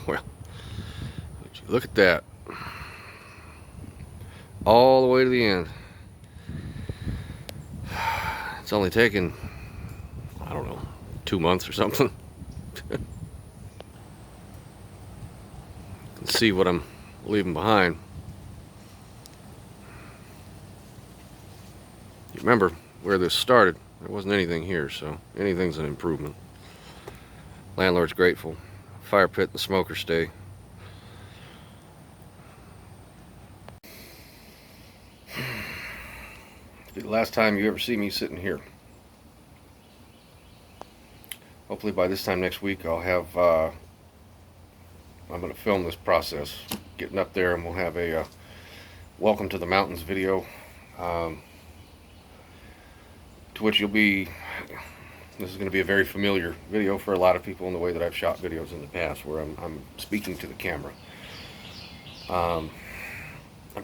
Well, would you look at that. All the way to the end. It's only taken, I don't know, 2 months or something. You can see what I'm leaving behind. You remember where this started? There wasn't anything here, so anything's an improvement. Landlord's grateful. Fire pit and smoker stay. Be the last time you ever see me sitting here. Hopefully by this time next week I'll have, I'm going to film this process, getting up there, and we'll have a welcome to the mountains video, to which you'll be, this is going to be a very familiar video for a lot of people in the way that I've shot videos in the past, where I'm speaking to the camera. I'm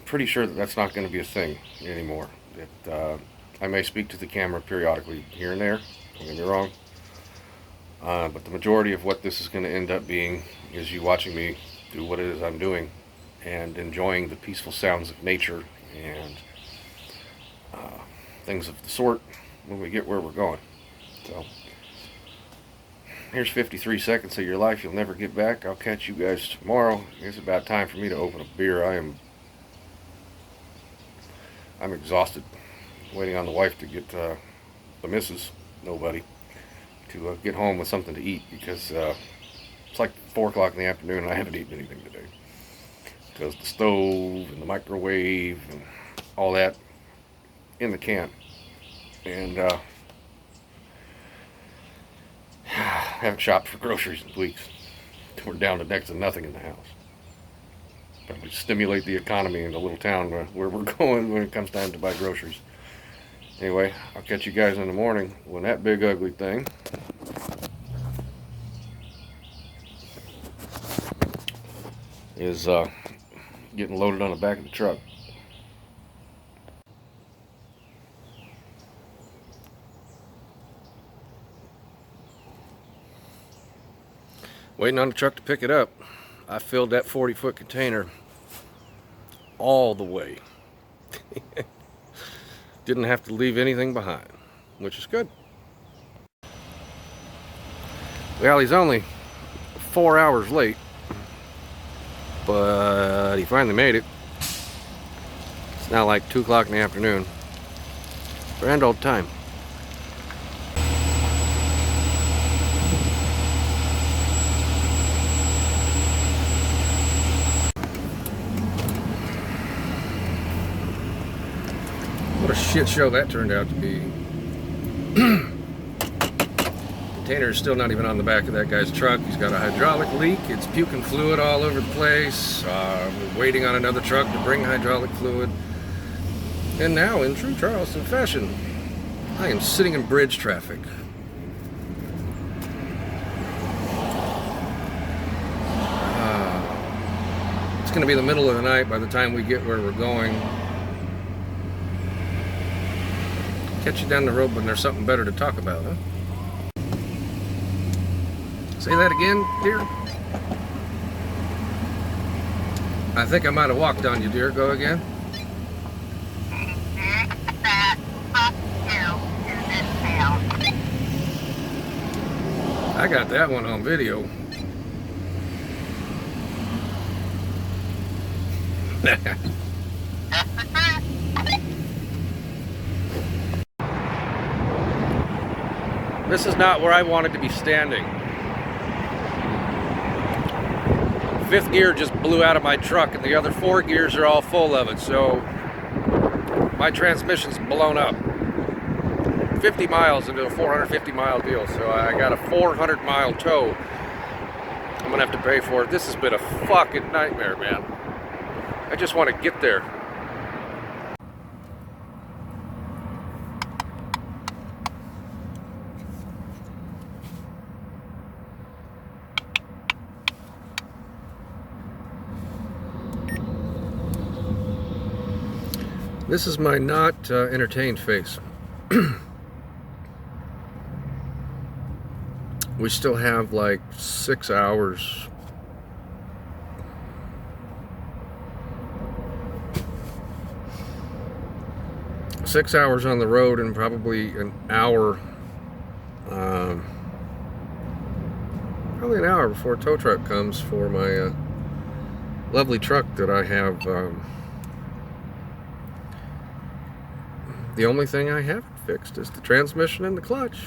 pretty sure that that's not going to be a thing anymore. I may speak to the camera periodically here and there, don't get me wrong, but the majority of what this is going to end up being is you watching me do what it is I'm doing and enjoying the peaceful sounds of nature and things of the sort when we get where we're going. So here's 53 seconds of your life you'll never get back. I'll catch you guys tomorrow. It's about time for me to open a beer. I'm exhausted, waiting on the wife to get the missus, nobody, to get home with something to eat, because it's like 4 o'clock in the afternoon and I haven't eaten anything today, because the stove and the microwave and all that in the can, and haven't shopped for groceries in weeks. We're down to next to nothing in the house. Probably stimulate the economy in the little town where we're going when it comes time to buy groceries. Anyway, I'll catch you guys in the morning when that big ugly thing is getting loaded on the back of the truck. Waiting on the truck to pick it up. I filled that 40-foot container all the way. Didn't have to leave anything behind, which is good. Well, he's only 4 hours late, but he finally made it. It's now like 2 o'clock in the afternoon. Grand old time. What a shit show that turned out to be. Container is still not even on the back of that guy's truck. He's got a hydraulic leak. It's puking fluid all over the place. We're waiting on another truck to bring hydraulic fluid. And now, in true Charleston fashion, I am sitting in bridge traffic. It's going to be the middle of the night by the time we get where we're going. Catch you down the road when there's something better to talk about, huh? Say that again, dear? I think I might have walked on you, dear. Go again. I got that one on video. This is not where I wanted to be standing. Fifth gear just blew out of my truck and the other 4 gears are all full of it, so my transmission's blown up. 50 miles into a 450 mile deal, so I got a 400 mile tow I'm gonna have to pay for it. This has been a fucking nightmare, man. I just want to get there. This is my not entertained face. We still have like 6 hours 6 hours on the road and probably an hour, probably an hour before a tow truck comes for my lovely truck that I have. The only thing I haven't fixed is the transmission and the clutch.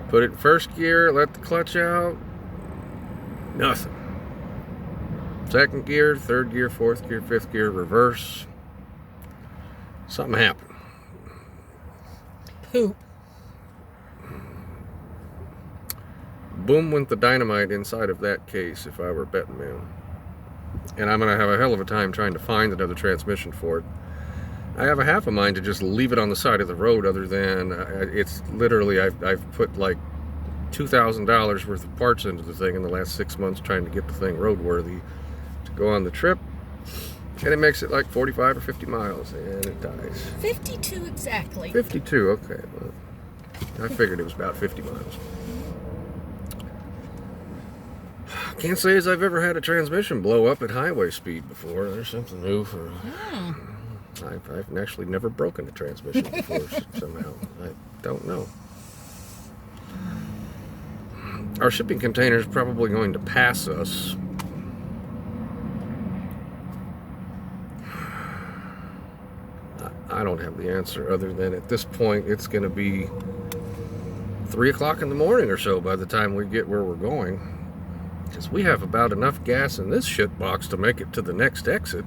Put it in first gear, let the clutch out, nothing. Second gear, third gear, fourth gear, fifth gear, reverse. Something happened. Poop. Boom went the dynamite inside of that case if I were a betting man. And I'm going to have a hell of a time trying to find another transmission for it. I have a half a mind to just leave it on the side of the road, other than it's literally, I've put like $2,000 worth of parts into the thing in the last 6 months trying to get the thing roadworthy to go on the trip. And it makes it like 45 or 50 miles, and it dies. 52 exactly. 52, okay. Well, I figured it was about 50 miles. Can't say as I've ever had a transmission blow up at highway speed before. There's something new for... I've actually never broken a transmission before somehow. I don't know. Our shipping container is probably going to pass us. I don't have the answer other than at this point it's going to be 3 o'clock in the morning or so by the time we get where we're going. Because we have about enough gas in this shit box to make it to the next exit.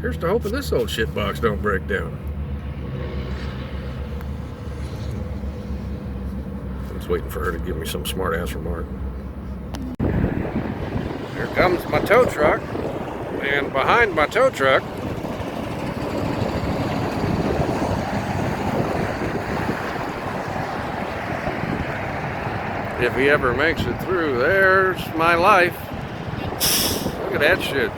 Here's to hoping this old shit box don't break down. I was waiting for her to give me some smart ass remark. Here comes my tow truck, and behind my tow truck if he ever makes it through, there's my life. Look at that shit.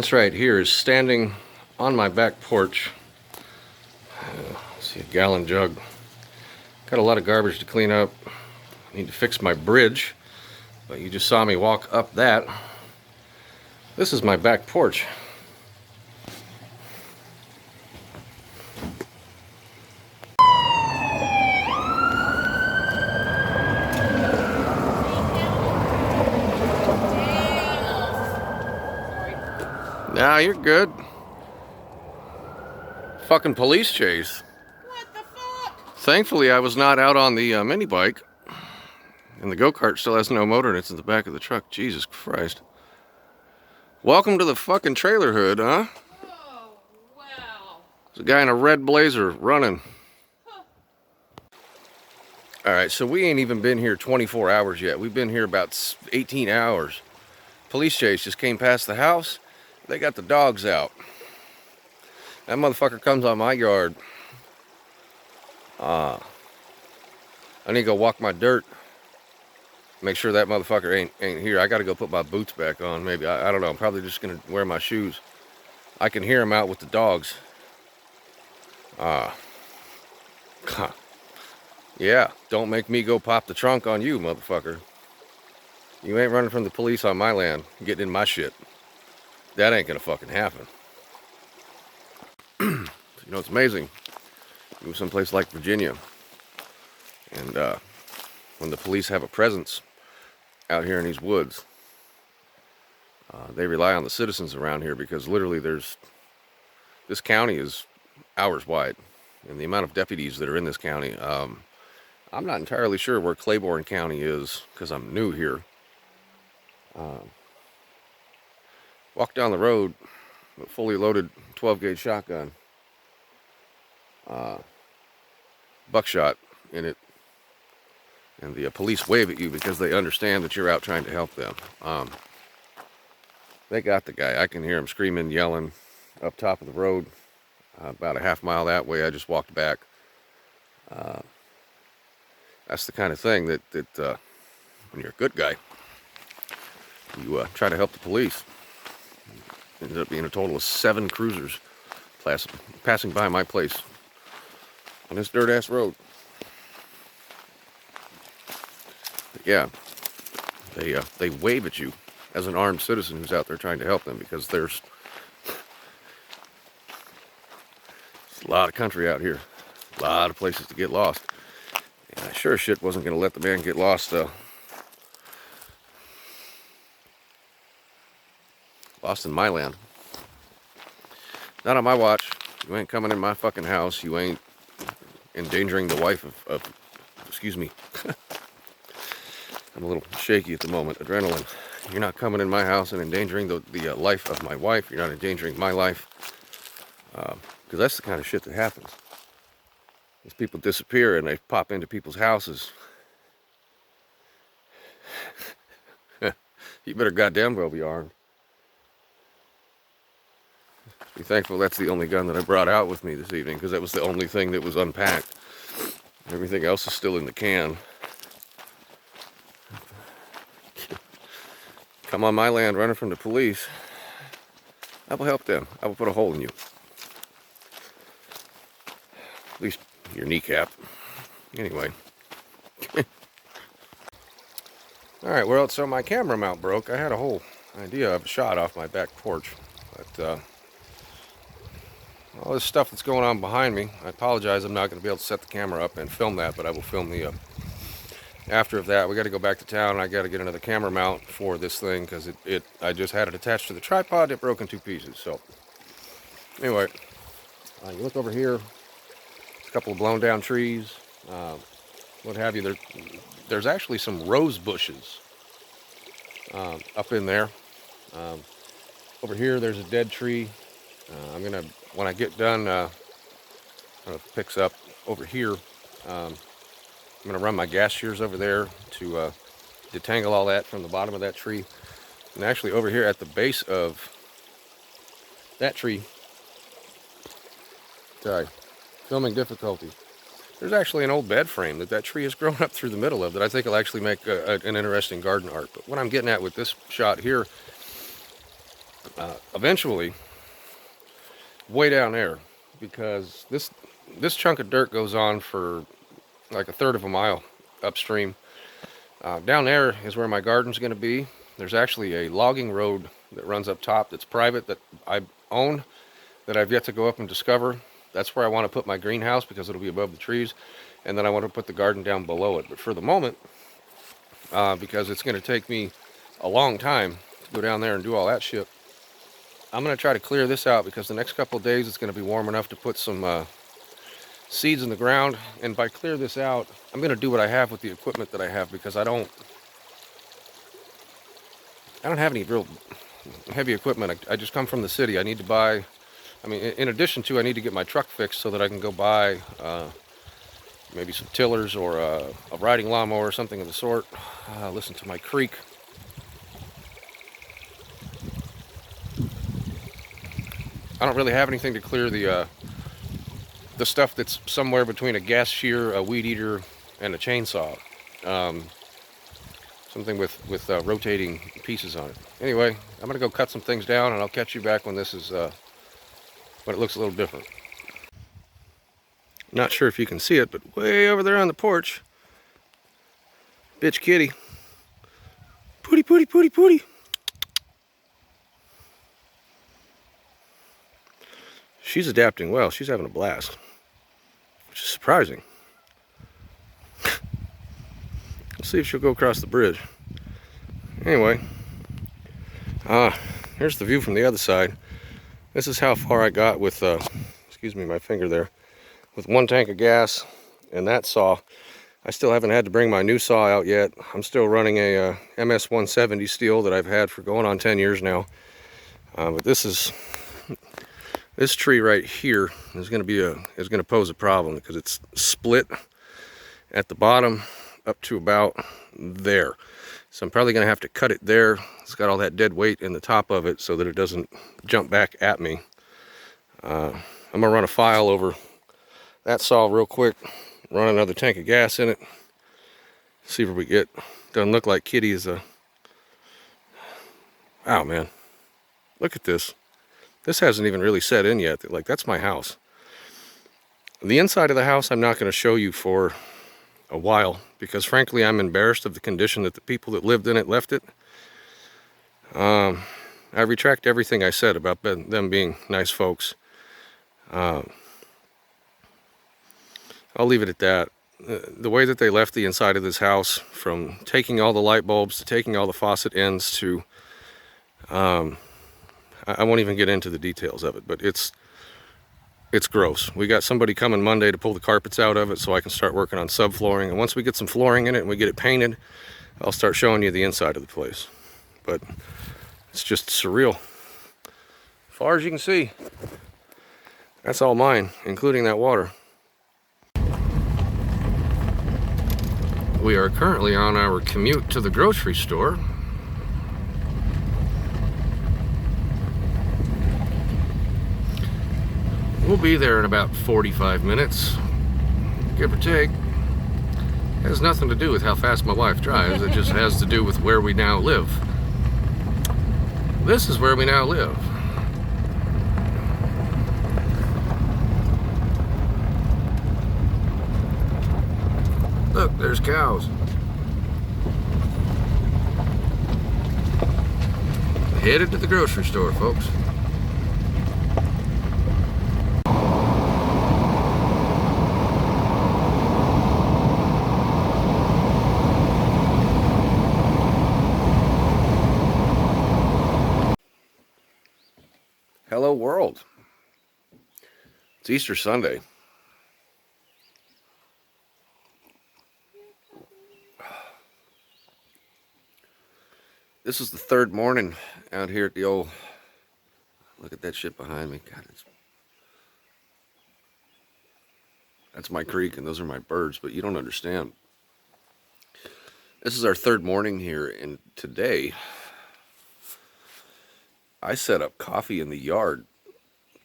This right here is standing on my back porch. See, a gallon jug. Got a lot of garbage to clean up. I need to fix my bridge, but you just saw me walk up that. This is my back porch. Nah, you're good. Fucking police chase. What the fuck? Thankfully, I was not out on the mini bike. And the go-kart still has no motor and it's in the back of the truck. Jesus Christ. Welcome to the fucking trailer hood, huh? Oh, wow. There's a guy in a red blazer running. Huh. Alright, so we ain't even been here 24 hours yet. We've been here about 18 hours. Police chase just came past the house. They got the dogs out. That motherfucker comes on my yard. I need to go walk my dirt. Make sure that motherfucker ain't here. I gotta go put my boots back on, maybe. I don't know. I'm probably just gonna wear my shoes. I can hear him out with the dogs. Yeah, don't make me go pop the trunk on you, motherfucker. You ain't running from the police on my land, getting in my shit. That ain't gonna fucking happen. You know, it's amazing. Move someplace like Virginia, and when the police have a presence out here in these woods, they rely on the citizens around here, because literally this county is hours wide, and the amount of deputies that are in this county, I'm not entirely sure where Claiborne County is, because I'm new here. Walk down the road with a fully loaded 12-gauge shotgun, buckshot in it, and the police wave at you because they understand that you're out trying to help them. They got the guy. I can hear him screaming, yelling up top of the road, about a half mile that way. I just walked back. That's the kind of thing that when you're a good guy, you try to help the police. Ended up being a total of 7 cruisers passing by my place on this dirt-ass road. But yeah, they wave at you as an armed citizen who's out there trying to help them, because there's a lot of country out here, a lot of places to get lost. And I sure as shit wasn't going to let the man get lost. Lost in my land. Not on my watch. You ain't coming in my fucking house. You ain't endangering the wife of excuse me. I'm a little shaky at the moment. Adrenaline. You're not coming in my house and endangering the life of my wife. You're not endangering my life. Because that's the kind of shit that happens. These people disappear and they pop into people's houses. You better goddamn well be armed. Be thankful that's the only gun that I brought out with me this evening, because that was the only thing that was unpacked. Everything else is still in the can. Come on my land running from the police. I will help them. I will put a hole in you. At least your kneecap. Anyway. Alright, well, so my camera mount broke. I had a whole idea of a shot off my back porch. But, all this stuff that's going on behind me, I apologize, I'm not going to be able to set the camera up and film that, but I will film the after of that. We got to go back to town, and I got to get another camera mount for this thing, because I just had it attached to the tripod. It broke in 2 pieces. So anyway, you look over here, a couple of blown down trees, what have you. There's actually some rose bushes up in there. Over here there's a dead tree. I'm gonna, when I get done, I don't know if it picks up over here, I'm gonna run my gas shears over there to detangle all that from the bottom of that tree. And actually over here at the base of that tree, sorry, filming difficulty, there's actually an old bed frame that tree has grown up through the middle of that I think will actually make an interesting garden art. But what I'm getting at with this shot here Eventually, way down there, because this chunk of dirt goes on for like a third of a mile upstream. Down there is where my garden's going to be. There's actually a logging road that runs up top that's private that I own that I've yet to go up and discover. That's where I want to put my greenhouse because it'll be above the trees, and then I want to put the garden down below it. But for the moment, because it's going to take me a long time to go down there and do all that shit, I'm going to try to clear this out because the next couple of days it's going to be warm enough to put some seeds in the ground. And by clear this out, I'm going to do what I have with the equipment that I have, because I don't have any real heavy equipment. I just come from the city. I need to buy, I mean, in addition to, I need to get my truck fixed so that I can go buy maybe some tillers or a riding lawnmower or something of the sort. Listen to my creek. I don't really have anything to clear the stuff that's somewhere between a gas shear, a weed eater, and a chainsaw. Something with rotating pieces on it. Anyway, I'm gonna go cut some things down, and I'll catch you back when this is when it looks a little different. Not sure if you can see it, but way over there on the porch, bitch kitty, pooty pooty pooty pooty. She's adapting well. She's having a blast, which is surprising. Let's see if she'll go across the bridge. Anyway, here's the view from the other side. This is how far I got with, excuse me, my finger there, with one tank of gas and that saw. I still haven't had to bring my new saw out yet. I'm still running a MS 170 steel that I've had for going on 10 years now. But this tree right here is going to pose a problem because it's split at the bottom up to about there. So I'm probably going to have to cut it there. It's got all that dead weight in the top of it so that it doesn't jump back at me. I'm going to run a file over that saw real quick, run another tank of gas in it, see where we get. Doesn't look like Kitty is a... Wow, man. Look at this. This hasn't even really set in yet. Like, that's my house. The inside of the house I'm not going to show you for a while because frankly I'm embarrassed of the condition that the people that lived in it left it. I retract everything I said about them being nice folks. I'll leave it at that. The way that they left the inside of this house, from taking all the light bulbs to taking all the faucet ends to I won't even get into the details of it, but it's gross. We got somebody coming Monday to pull the carpets out of it so I can start working on subflooring. And once we get some flooring in it and we get it painted, I'll start showing you the inside of the place. But it's just surreal. As far as you can see, that's all mine, including that water. We are currently on our commute to the grocery store. We'll be there in about 45 minutes, give or take. It has nothing to do with how fast my wife drives, it just has to do with where we now live. This is where we now live. Look, there's cows. Headed to the grocery store, folks. Hello world. It's Easter Sunday. This is the third morning out here at the old... Look at that shit behind me. God, that's my creek and those are my birds, but you don't understand. This is our third morning here, and today I set up coffee in the yard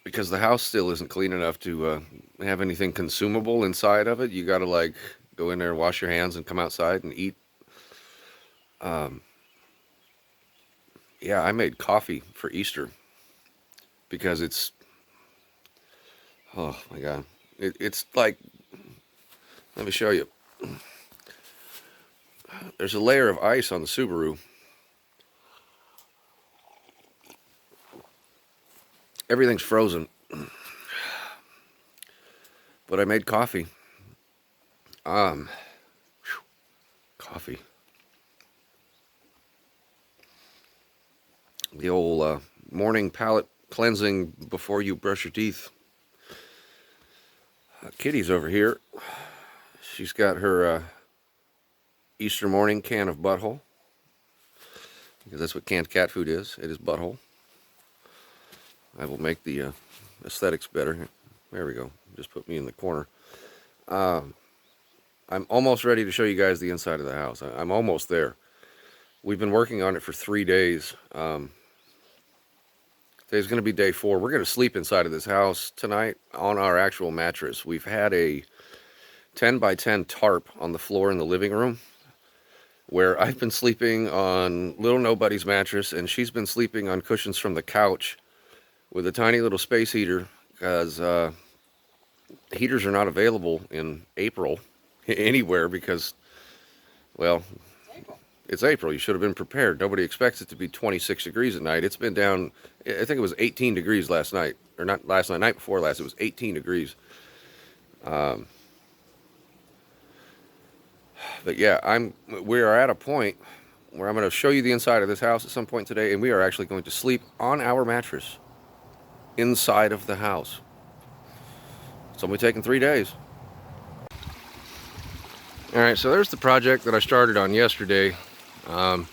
because the house still isn't clean enough to have anything consumable inside of it. You got to like go in there and wash your hands and come outside and eat. Yeah, I made coffee for Easter because it's, oh my God. It's like, let me show you. There's a layer of ice on the Subaru. Everything's frozen. But I made coffee. Coffee. The old morning palate cleansing before you brush your teeth. Kitty's over here. She's got her Easter morning can of butthole, because that's what canned cat food is. It is butthole. I will make the aesthetics better. There we go. Just put me in the corner. I'm almost ready to show you guys the inside of the house. I'm almost there. We've been working on it for 3 days. Today's going to be day 4. We're going to sleep inside of this house tonight on our actual mattress. We've had a 10 by 10 tarp on the floor in the living room, where I've been sleeping on little nobody's mattress, and she's been sleeping on cushions from the couch with a tiny little space heater, because heaters are not available in April anywhere because, well, it's April. You should have been prepared. Nobody expects it to be 26 degrees at night. It's been down, I think it was 18 degrees last night. Or not last night, night before last, it was 18 degrees. But yeah, we are at a point where I'm going to show you the inside of this house at some point today, and we are actually going to sleep on our mattress inside of the house. It's only taken 3 days. Alright, so there's the project that I started on yesterday. The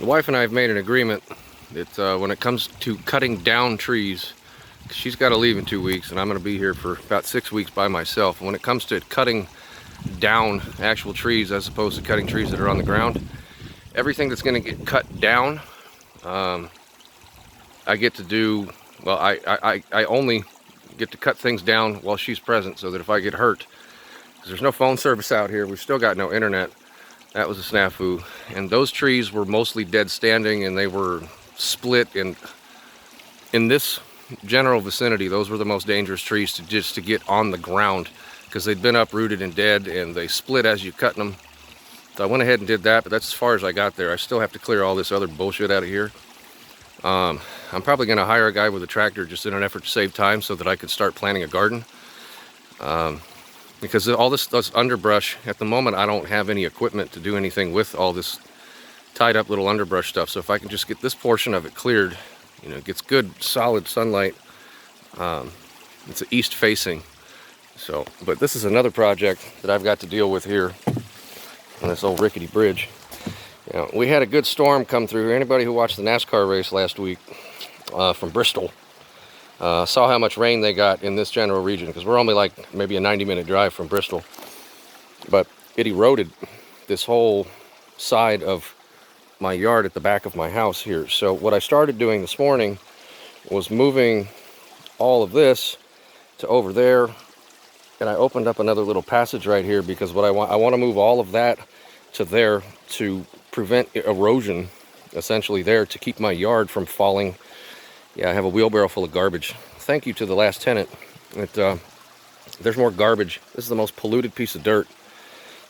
wife and I have made an agreement that when it comes to cutting down trees, she's got to leave in 2 weeks, and I'm going to be here for about 6 weeks by myself. And when it comes to cutting down actual trees as opposed to cutting trees that are on the ground, everything that's going to get cut down, I get to do, well, I only get to cut things down while she's present, so that if I get hurt, because there's no phone service out here, we've still got no internet. That was a snafu. And those trees were mostly dead standing, and they were split in this general vicinity. Those were the most dangerous trees to get on the ground, because they'd been uprooted and dead, and they split as you cut them. So I went ahead and did that, but that's as far as I got there. I still have to clear all this other bullshit out of here. I'm probably going to hire a guy with a tractor just in an effort to save time, so that I could start planting a garden. Because all this underbrush, at the moment I don't have any equipment to do anything with all this tied up little underbrush stuff. So if I can just get this portion of it cleared, you know, it gets good solid sunlight. It's east facing. So, but this is another project that I've got to deal with here on this old rickety bridge. You know, we had a good storm come through. Anybody who watched the NASCAR race last week from Bristol saw how much rain they got in this general region, because we're only like maybe a 90-minute drive from Bristol. But it eroded this whole side of my yard at the back of my house here. So what I started doing this morning was moving all of this to over there, and I opened up another little passage right here, because what I want to move all of that to there to prevent erosion, essentially there, to keep my yard from falling. Yeah, I have a wheelbarrow full of garbage. Thank you to the last tenant. There's more garbage. This is the most polluted piece of dirt.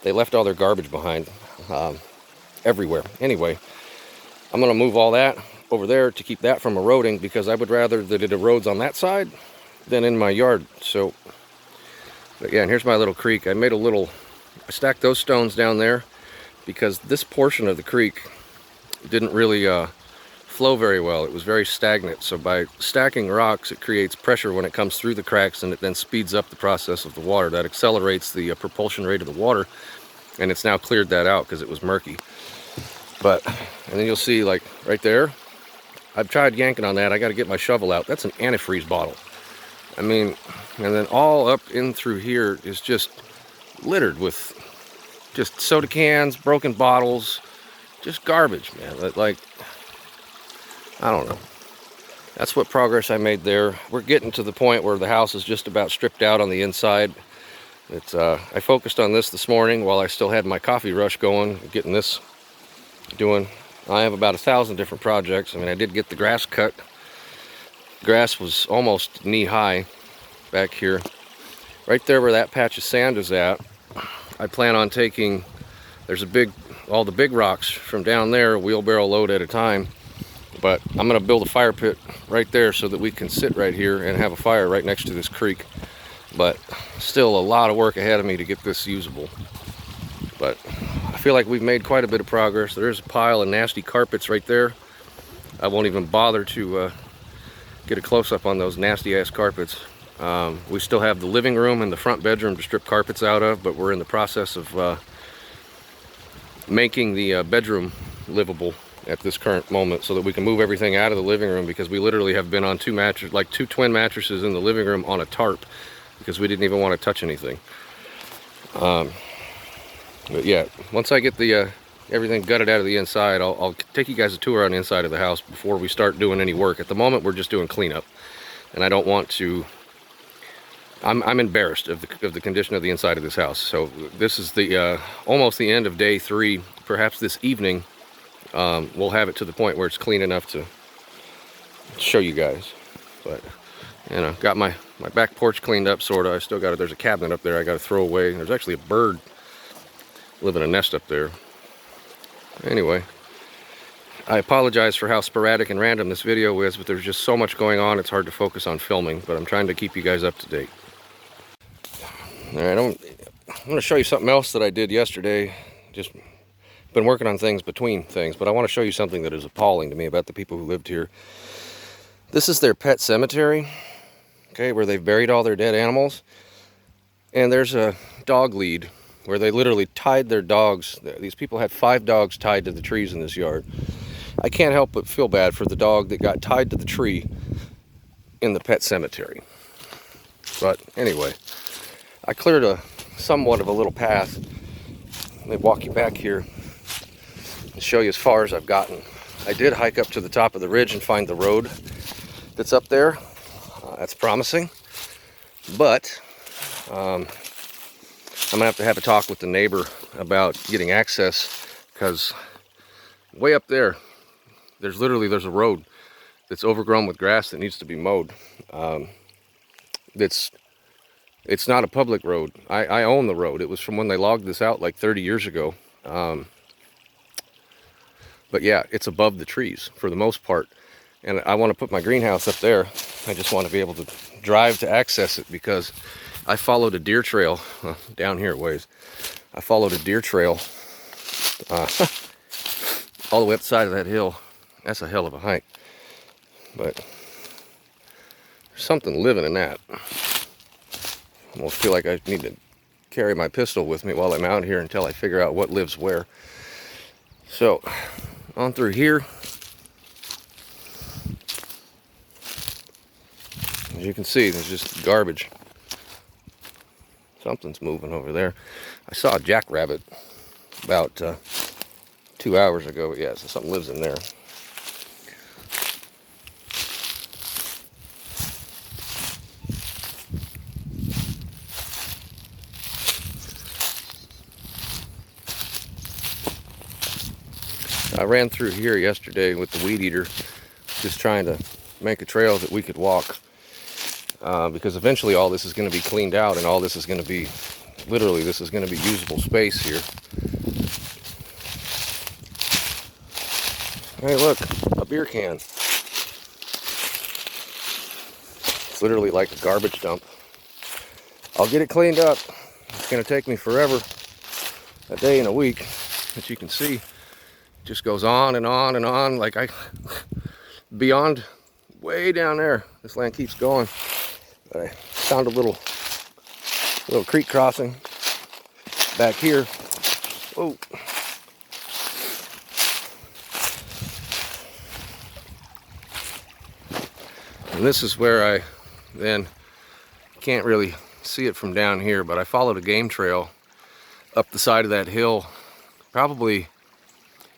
They left all their garbage behind everywhere. Anyway, I'm going to move all that over there to keep that from eroding, because I would rather that it erodes on that side than in my yard. So, but yeah, and here's my little creek. I stacked those stones down there because this portion of the creek didn't really flow very well. It was very stagnant. So by stacking rocks, it creates pressure when it comes through the cracks, and it then speeds up the process of the water. That accelerates the propulsion rate of the water, and it's now cleared that out because it was murky. But, and then you'll see, like right there, I've tried yanking on that. I got to get my shovel out. That's an antifreeze bottle. I mean, and then all up in through here is just littered with just soda cans, broken bottles, just garbage, man. Like, I don't know. That's what progress I made there. We're getting to the point where the house is just about stripped out on the inside. I focused on this morning while I still had my coffee rush going, getting this doing. I have about 1,000 different projects. I mean, I did get the grass cut. Grass was almost knee-high back here. Right there where that patch of sand is at, I plan on taking, all the big rocks from down there, wheelbarrow load at a time. But I'm gonna build a fire pit right there so that we can sit right here and have a fire right next to this creek. But still a lot of work ahead of me to get this usable. But I feel like we've made quite a bit of progress. There's a pile of nasty carpets right there. I won't even bother to get a close-up on those nasty ass carpets. We still have the living room and the front bedroom to strip carpets out of, but we're in the process of making the bedroom livable at this current moment so that we can move everything out of the living room, because we literally have been on two twin mattresses in the living room on a tarp because we didn't even want to touch anything. But yeah, once I get the everything gutted out of the inside, I'll take you guys a tour on the inside of the house before we start doing any work. At the moment, we're just doing cleanup, and I don't want to. I'm embarrassed of the condition of the inside of this house. So this is the almost the end of day 3. Perhaps this evening we'll have it to the point where it's clean enough to show you guys. But you know, got my back porch cleaned up, sorta. I still got it. There's a cabinet up there I got to throw away. There's actually a bird living in a nest up there. Anyway, I apologize for how sporadic and random this video is, but there's just so much going on, it's hard to focus on filming, but I'm trying to keep you guys up to date. Alright, I'm going to show you something else that I did yesterday. Just been working on things between things, but I want to show you something that is appalling to me about the people who lived here. This is their pet cemetery, okay, where they've buried all their dead animals. And there's a dog lead where they literally tied their dogs. These people had 5 dogs tied to the trees in this yard. I can't help but feel bad for the dog that got tied to the tree in the pet cemetery. But anyway, I cleared somewhat of a little path. Let me walk you back here and show you as far as I've gotten. I did hike up to the top of the ridge and find the road that's up there. That's promising. But I'm gonna have a talk with the neighbor about getting access, because way up there, there's a road that's overgrown with grass that needs to be mowed. It's not a public road. I own the road. It was from when they logged this out like 30 years ago. But yeah, it's above the trees for the most part. And I want to put my greenhouse up there. I just want to be able to drive to access it, because I followed a deer trail down here ways. I followed a deer trail all the way up the side of that hill. That's a hell of a hike. But there's something living in that. I almost feel like I need to carry my pistol with me while I'm out here until I figure out what lives where. So, on through here. As you can see, there's just garbage. Something's moving over there. I saw a jackrabbit about 2 hours ago. But yeah, so something lives in there. I ran through here yesterday with the weed eater, just trying to make a trail that we could walk, because eventually all this is going to be cleaned out, and all this is going to be, literally, this is going to be usable space here. Hey, look, a beer can. It's literally like a garbage dump. I'll get it cleaned up. It's going to take me forever, a day and a week, but you can see just goes on and on and on. Like beyond, way down there, this land keeps going. But I found a little creek crossing back here. Oh, and this is where I then can't really see it from down here, but I followed a game trail up the side of that hill, probably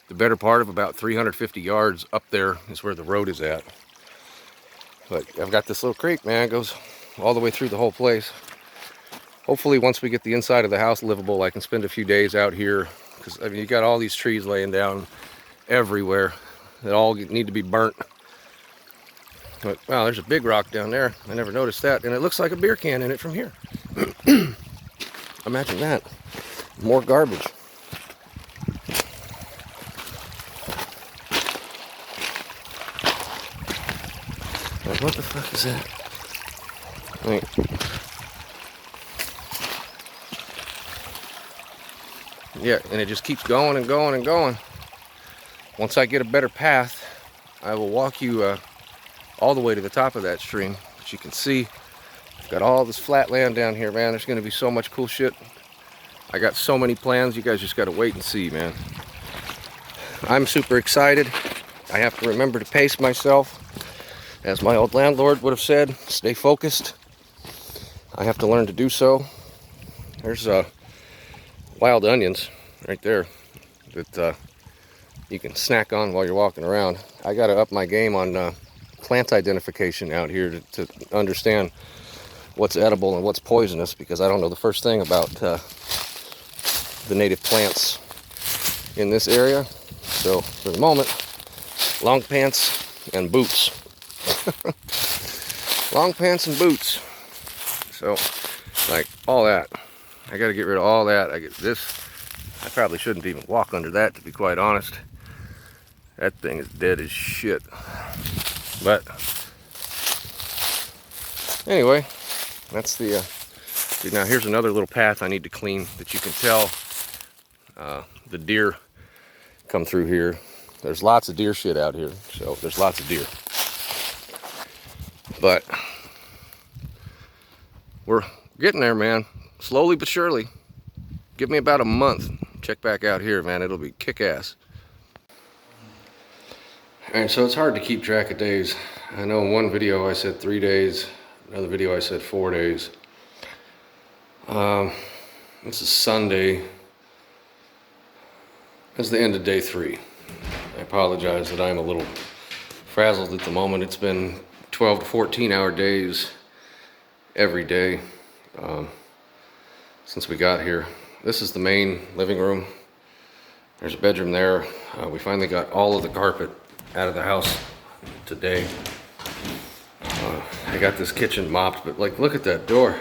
the better part of about 350 yards up there is where the road is at. But I've got this little creek, man, it goes all the way through the whole place. Hopefully once we get the inside of the house livable, I can spend a few days out here, because I mean, you got all these trees laying down. everywhere that all need to be burnt. But wow, there's a big rock down there. I never noticed that, and it looks like a beer can in it from here. Imagine that. More garbage. Like, what the fuck is that? Wait. Yeah, and it just keeps going and going and going. Once I get a better path, I will walk you all the way to the top of that stream. As you can see, I've got all this flat land down here, man. There's going to be so much cool shit. I got so many plans. You guys just got to wait and see, man. I'm super excited. I have to remember to pace myself. As my old landlord would have said, stay focused. I have to learn to do so. There's wild onions right there that you can snack on while you're walking around. I got to up my game on plant identification out here to understand what's edible and what's poisonous, because I don't know the first thing about the native plants in this area. So for the moment, long pants and boots. Long pants and boots. So, like, all that. I gotta get rid of all that. I get this. I probably shouldn't even walk under that, to be quite honest. That thing is dead as shit. But anyway, that's the now here's another little path I need to clean that you can tell the deer come through here. There's lots of deer shit out here, so there's lots of deer. But we're getting there, man. Slowly but surely. Give me about a month. Check back out here, man. It'll be kick-ass. Alright, so it's hard to keep track of days. I know in one video I said 3 days. Another video I said 4 days. This is Sunday. It's the end of day 3. I apologize that I'm a little frazzled at the moment. It's been 12 to 14 hour days every day since we got here. This is the main living room. There's a bedroom there. We finally got all of the carpet out of the house today. I got this kitchen mopped, but like, look at that door.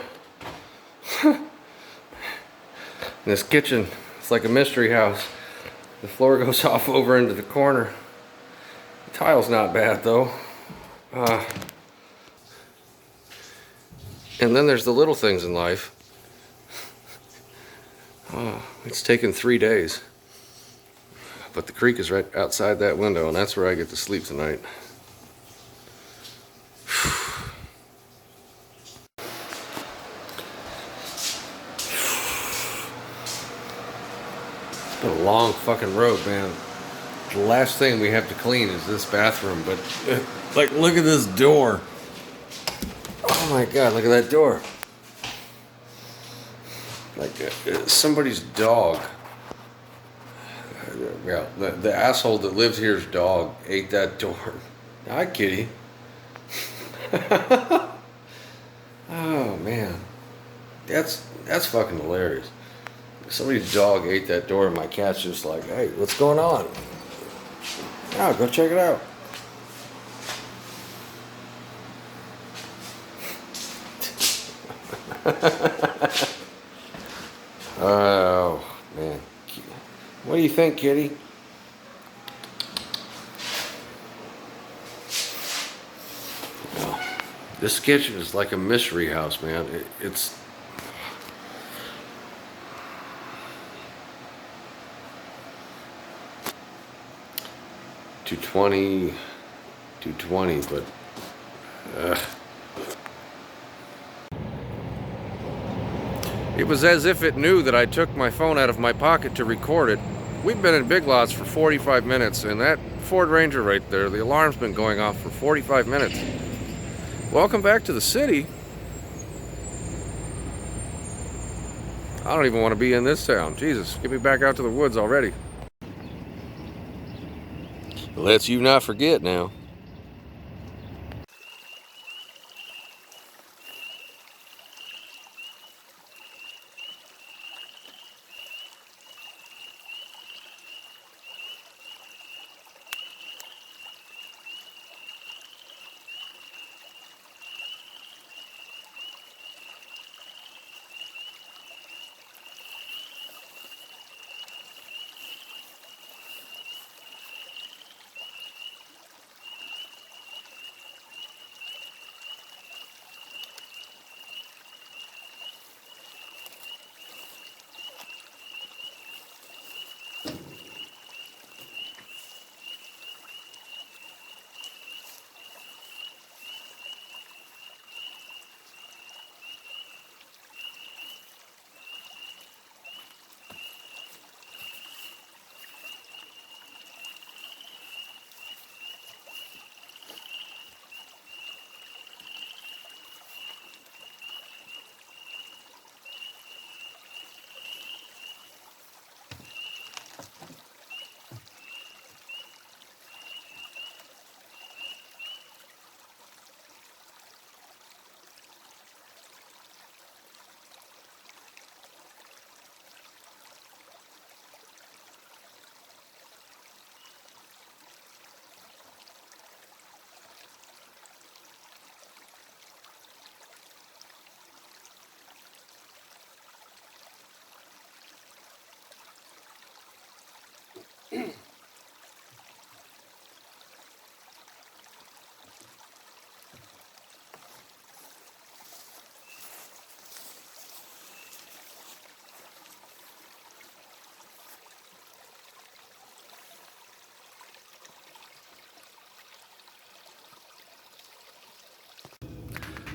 This kitchen, it's like a mystery house. The floor goes off over into the corner. The tile's not bad though. And then there's the little things in life. It's taken 3 days. But the creek is right outside that window, and that's where I get to sleep tonight. It's been a long fucking road, man. The last thing we have to clean is this bathroom, but like, look at this door. Oh my god, look at that door. Like somebody's dog. Yeah, the asshole that lives here's dog ate that door. Hi, kitty. Oh man, that's fucking hilarious. Somebody's dog ate that door, and my cat's just like, hey, what's going on? Oh, go check it out. Oh man, what do you think, kitty? This kitchen is like a mystery house, man. It's $220, but it was as if it knew that I took my phone out of my pocket to record it. We've been in Big Lots for 45 minutes, and that Ford Ranger right there, the alarm's been going off for 45 minutes. Welcome back to the city. I don't even want to be in this town. Jesus, get me back out to the woods already. Lets you not forget now.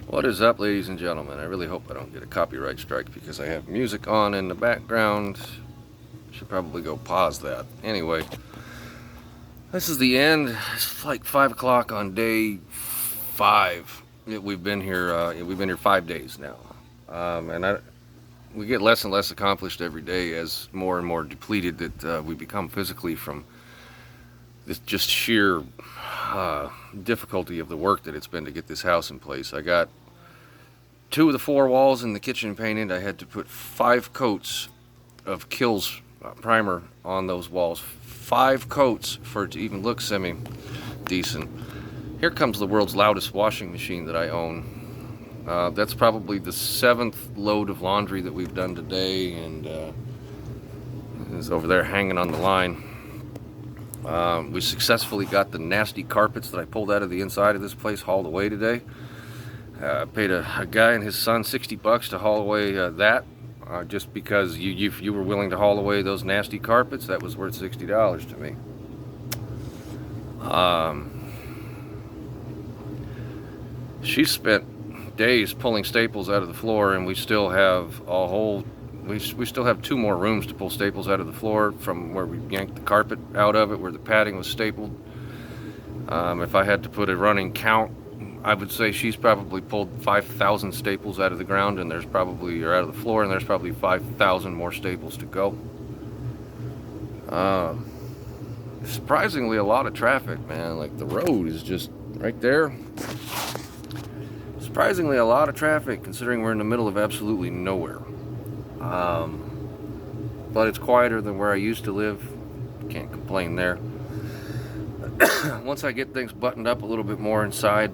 What is up, ladies and gentlemen? I really hope I don't get a copyright strike because I have music on in the background. Should probably go pause that. Anyway, this is the end. It's like 5 o'clock on day 5. We've been here 5 days now, we get less and less accomplished every day as more and more depleted that we become physically from this just sheer difficulty of the work that it's been to get this house in place. I got 2 of the 4 walls in the kitchen painted. I had to put 5 coats of Kills primer on those walls. 5 coats for it to even look semi-decent. Here comes the world's loudest washing machine that I own. That's probably the 7th load of laundry that we've done today, and it's over there hanging on the line. We successfully got the nasty carpets that I pulled out of the inside of this place hauled away today. I paid a guy and his son $60 to haul away that. Just because you were willing to haul away those nasty carpets, that was worth $60 to me. She spent days pulling staples out of the floor, and we still have a whole. We still have 2 more rooms to pull staples out of the floor from where we yanked the carpet out of it, where the padding was stapled. If I had to put a running count, I would say she's probably pulled 5,000 staples out of the ground, and out of the floor, and there's probably 5,000 more staples to go. Surprisingly, a lot of traffic, man. Like, the road is just right there. Surprisingly, a lot of traffic, considering we're in the middle of absolutely nowhere. But it's quieter than where I used to live. Can't complain there. Once I get things buttoned up a little bit more inside,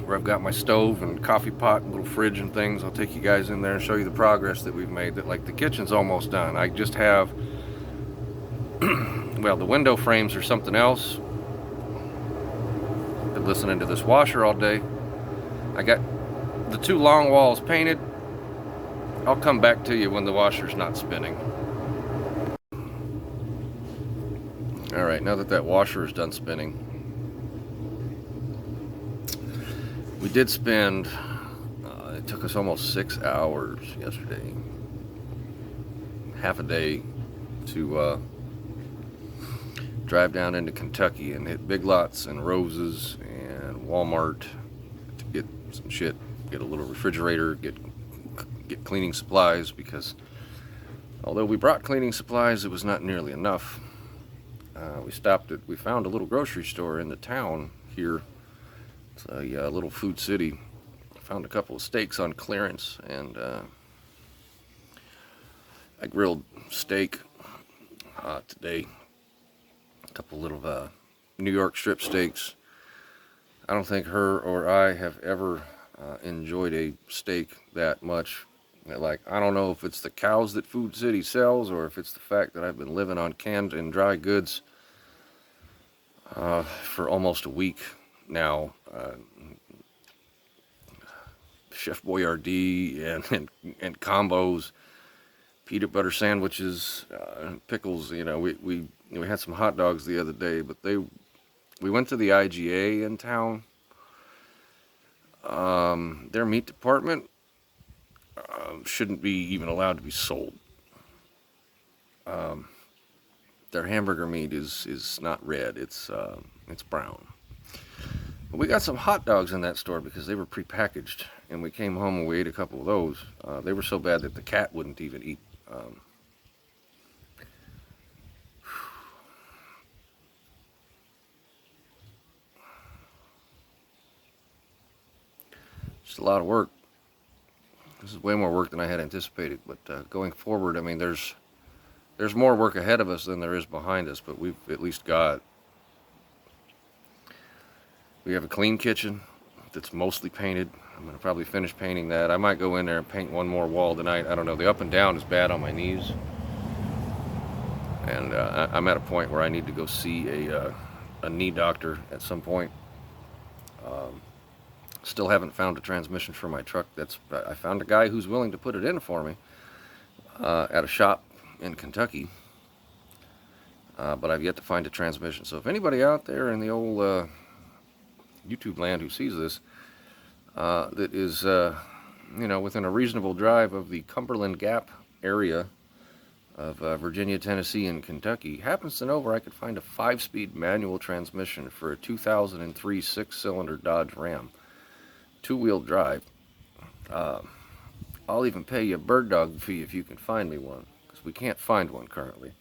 where I've got my stove and coffee pot and little fridge and things, I'll take you guys in there and show you the progress that we've made. That, like, the kitchen's almost done. I just have well, the window frames are something else. Been listening to this washer all day. I got the 2 long walls painted. I'll come back to you when the washer's not spinning. Alright, now that washer is done spinning, we did spend, it took us almost 6 hours yesterday, half a day, to drive down into Kentucky and hit Big Lots and Rose's and Walmart to get some shit, get a little refrigerator, get cleaning supplies, because although we brought cleaning supplies, it was not nearly enough. We found a little grocery store in the town here. It's a little food city. Found a couple of steaks on clearance, and I grilled steak today. A couple little New York strip steaks. I don't think her or I have ever enjoyed a steak that much. Like, I don't know if it's the cows that Food City sells, or if it's the fact that I've been living on canned and dry goods for almost a week now. Chef Boyardee and combos, peanut butter sandwiches, pickles. You know, we had some hot dogs the other day, but we went to the IGA in town. Their meat department shouldn't be even allowed to be sold. Their hamburger meat is not red, it's brown. But we got some hot dogs in that store because they were prepackaged, and we came home and we ate a couple of those. They were so bad that the cat wouldn't even eat. Just a lot of work. This is way more work than I had anticipated, but going forward, I mean, there's more work ahead of us than there is behind us, but we've at least we have a clean kitchen that's mostly painted. I'm going to probably finish painting that. I might go in there and paint one more wall tonight. I don't know. The up and down is bad on my knees. and I'm at a point where I need to go see a knee doctor at some point. Still haven't found a transmission for my truck. I found a guy who's willing to put it in for me at a shop in Kentucky, but I've yet to find a transmission. So if anybody out there in the old YouTube land who sees this, that is, within a reasonable drive of the Cumberland Gap area of Virginia, Tennessee, and Kentucky, happens to know where I could find a 5-speed manual transmission for a 2003 6-cylinder Dodge Ram, 2-wheel drive, I'll even pay you a bird dog fee if you can find me one, because we can't find one currently.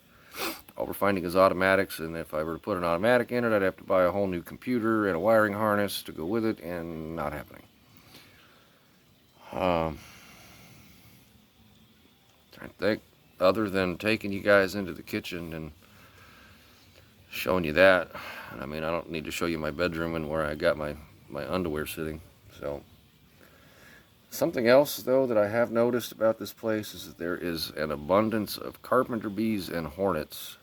All we're finding is automatics, and if I were to put an automatic in it, I'd have to buy a whole new computer and a wiring harness to go with it, and not happening. Trying to think, other than taking you guys into the kitchen and showing you that, I mean, I don't need to show you my bedroom and where I got my underwear sitting. So, something else, though, that I have noticed about this place is that there is an abundance of carpenter bees and hornets.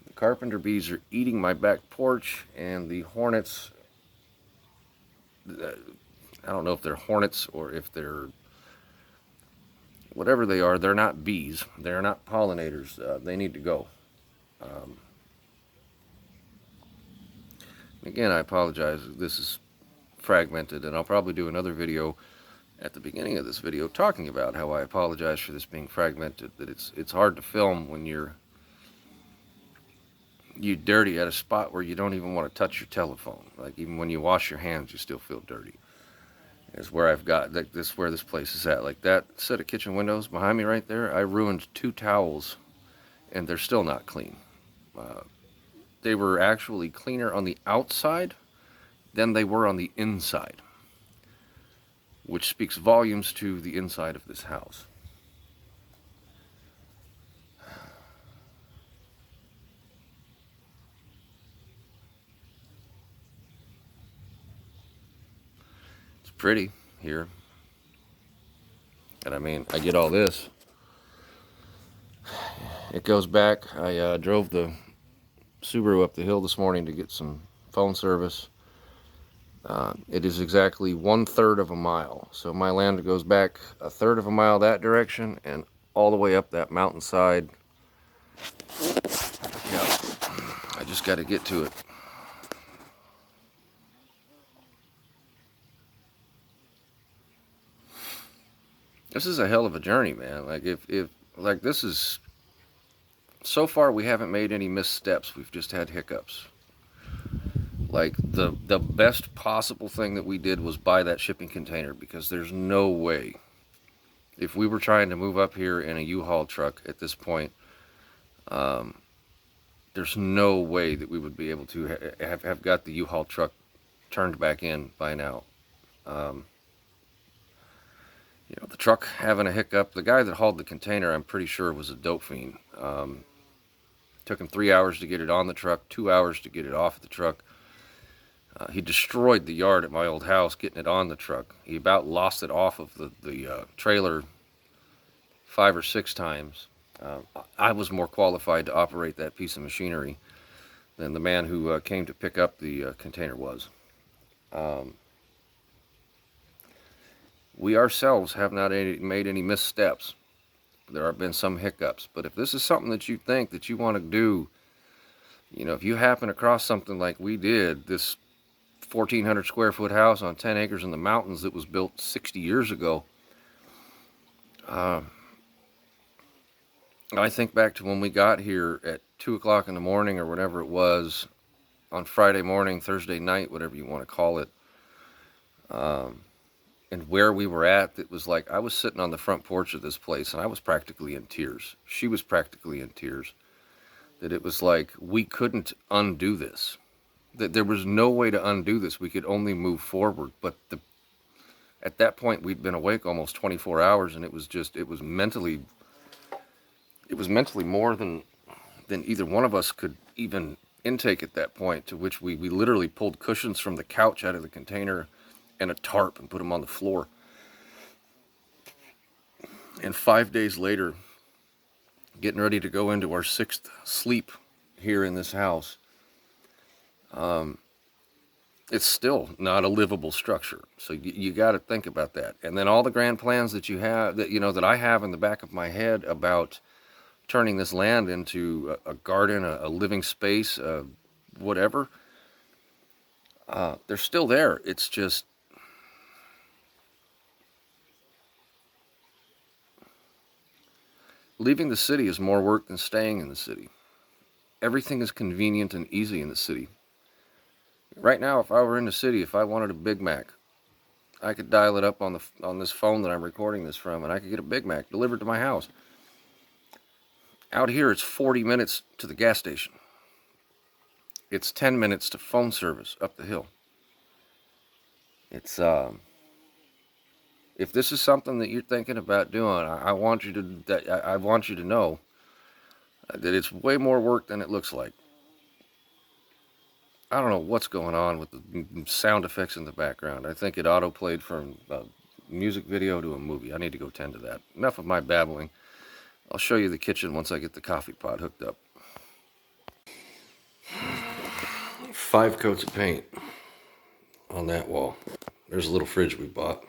The carpenter bees are eating my back porch, and the hornets, I don't know if they're hornets or if they're whatever they are, they're not bees. They're not pollinators. They need to go. Again, I apologize. This is fragmented, and I'll probably do another video at the beginning of this video talking about how I apologize for this being fragmented. That it's hard to film when you're dirty at a spot where you don't even want to touch your telephone. Like even when you wash your hands, you still feel dirty. Is where I've got, like this, where this place is at. Like that set of kitchen windows behind me right there, I ruined 2 towels, and they're still not clean. They were actually cleaner on the outside than they were on the inside, which speaks volumes to the inside of this house. Pretty here, and I mean, I get all this. It goes back. I drove the Subaru up the hill this morning to get some phone service. It is exactly 1/3 of a mile, so my land goes back 1/3 of a mile that direction and all the way up that mountainside. Yeah, I just got to get to it. This is a hell of a journey, man. Like if like this is, so far we haven't made any missteps. We've just had hiccups. Like the best possible thing that we did was buy that shipping container, because there's no way, if we were trying to move up here in a U-Haul truck at this point, there's no way that we would be able to have got the U-Haul truck turned back in by now. The truck having a hiccup. The guy that hauled the container, I'm pretty sure, was a dope fiend. Took him 3 hours to get it on the truck, 2 hours to get it off the truck. He destroyed the yard at my old house getting it on the truck. He about lost it off of the trailer 5 or 6 times. I was more qualified to operate that piece of machinery than the man who came to pick up the container was. We ourselves have not made any missteps. There have been some hiccups, but if this is something that you think that you want to do, if you happen across something like we did, this 1,400 square foot house on 10 acres in the mountains that was built 60 years ago, I think back to when we got here at 2 o'clock in the morning or whatever it was on Friday morning, Thursday night, whatever you want to call it. And where we were at, it was like I was sitting on the front porch of this place and I was practically in tears. She was practically in tears. That it was like we couldn't undo this. That there was no way to undo this. We could only move forward. But at that point, we'd been awake almost 24 hours, and it was mentally more than either one of us could even intake at that point, to which we literally pulled cushions from the couch out of the container and a tarp and put them on the floor. And 5 days later, getting ready to go into our 6th sleep here in this house. It's still not a livable structure. So you got to think about that. And then all the grand plans that you have, that I have in the back of my head about turning this land into a garden, a living space, whatever, they're still there. It's just, leaving the city is more work than staying in the city. Everything is convenient and easy in the city. Right now, if I were in the city, if I wanted a Big Mac, I could dial it up on this phone that I'm recording this from, and I could get a Big Mac delivered to my house. Out here, it's 40 minutes to the gas station. It's 10 minutes to phone service up the hill. It's if this is something that you're thinking about doing, I want you to know that it's way more work than it looks like. I don't know what's going on with the sound effects in the background. I think it auto-played from a music video to a movie. I need to go tend to that. Enough of my babbling. I'll show you the kitchen once I get the coffee pot hooked up. 5 coats of paint on that wall. There's a little fridge we bought.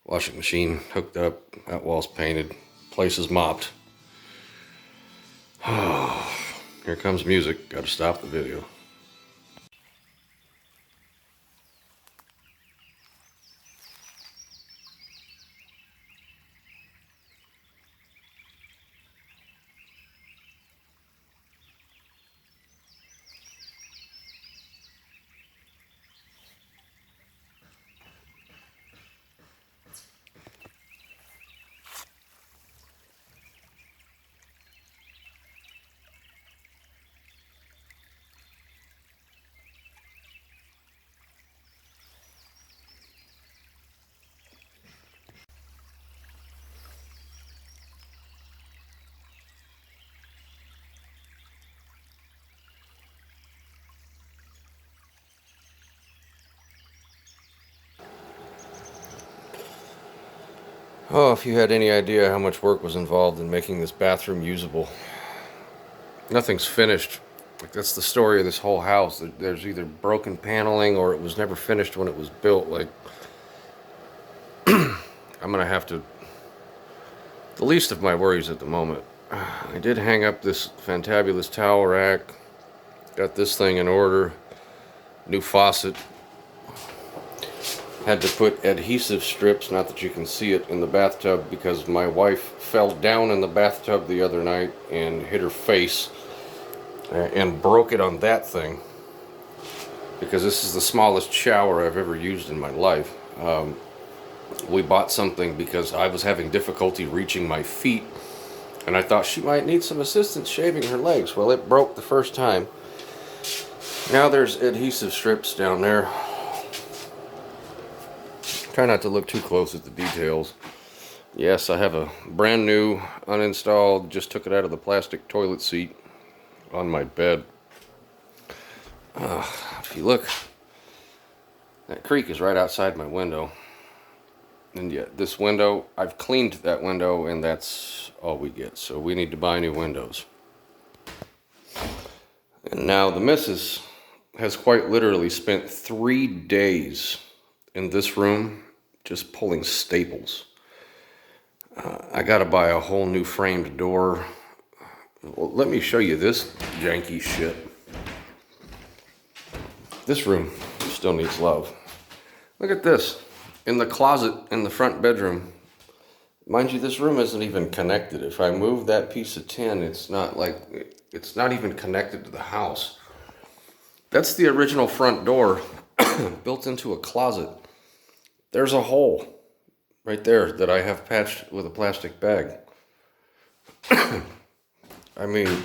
Washing machine hooked up. That wall's painted. Place is mopped. Here comes music. Got to stop the video. Oh, if you had any idea how much work was involved in making this bathroom usable. Nothing's finished. Like, that's the story of this whole house. There's either broken paneling or it was never finished when it was built. Like, I'm gonna have to... The least of my worries at the moment. I did hang up this fantabulous towel rack. Got this thing in order. New faucet. Had to put adhesive strips, not that you can see it, in the bathtub because my wife fell down in the bathtub the other night and hit her face and broke it on that thing, because this is the smallest shower I've ever used in my life. We bought something because I was having difficulty reaching my feet and I thought she might need some assistance shaving her legs. Well, it broke the first time. Now there's adhesive strips down there. Try not to look too close at the details. Yes, I have a brand new, uninstalled, just took it out of the plastic toilet seat on my bed. If you look, that creek is right outside my window. And yet, this window, I've cleaned that window and that's all we get. So we need to buy new windows. And now the missus has quite literally spent 3 days in this room just pulling staples. I gotta buy a whole new framed door. Well, let me show you this janky shit. This room still needs love. Look at this. In the closet in the front bedroom, mind you, this room isn't even connected. If I move that piece of tin, it's not even connected to the house. That's the original front door built into a closet. There's a hole right there that I have patched with a plastic bag. I mean,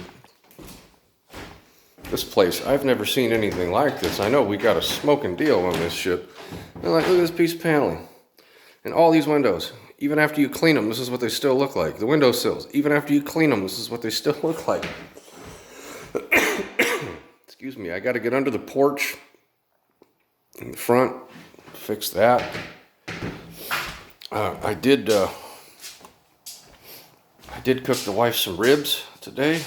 this place, I've never seen anything like this. I know we got a smoking deal on this shit. And like, look at this piece of paneling. And all these windows, even after you clean them, this is what they still look like. The windowsills, even after you clean them, this is what they still look like. Excuse me, I got to get under the porch in the front, fix that. I did did cook the wife some ribs today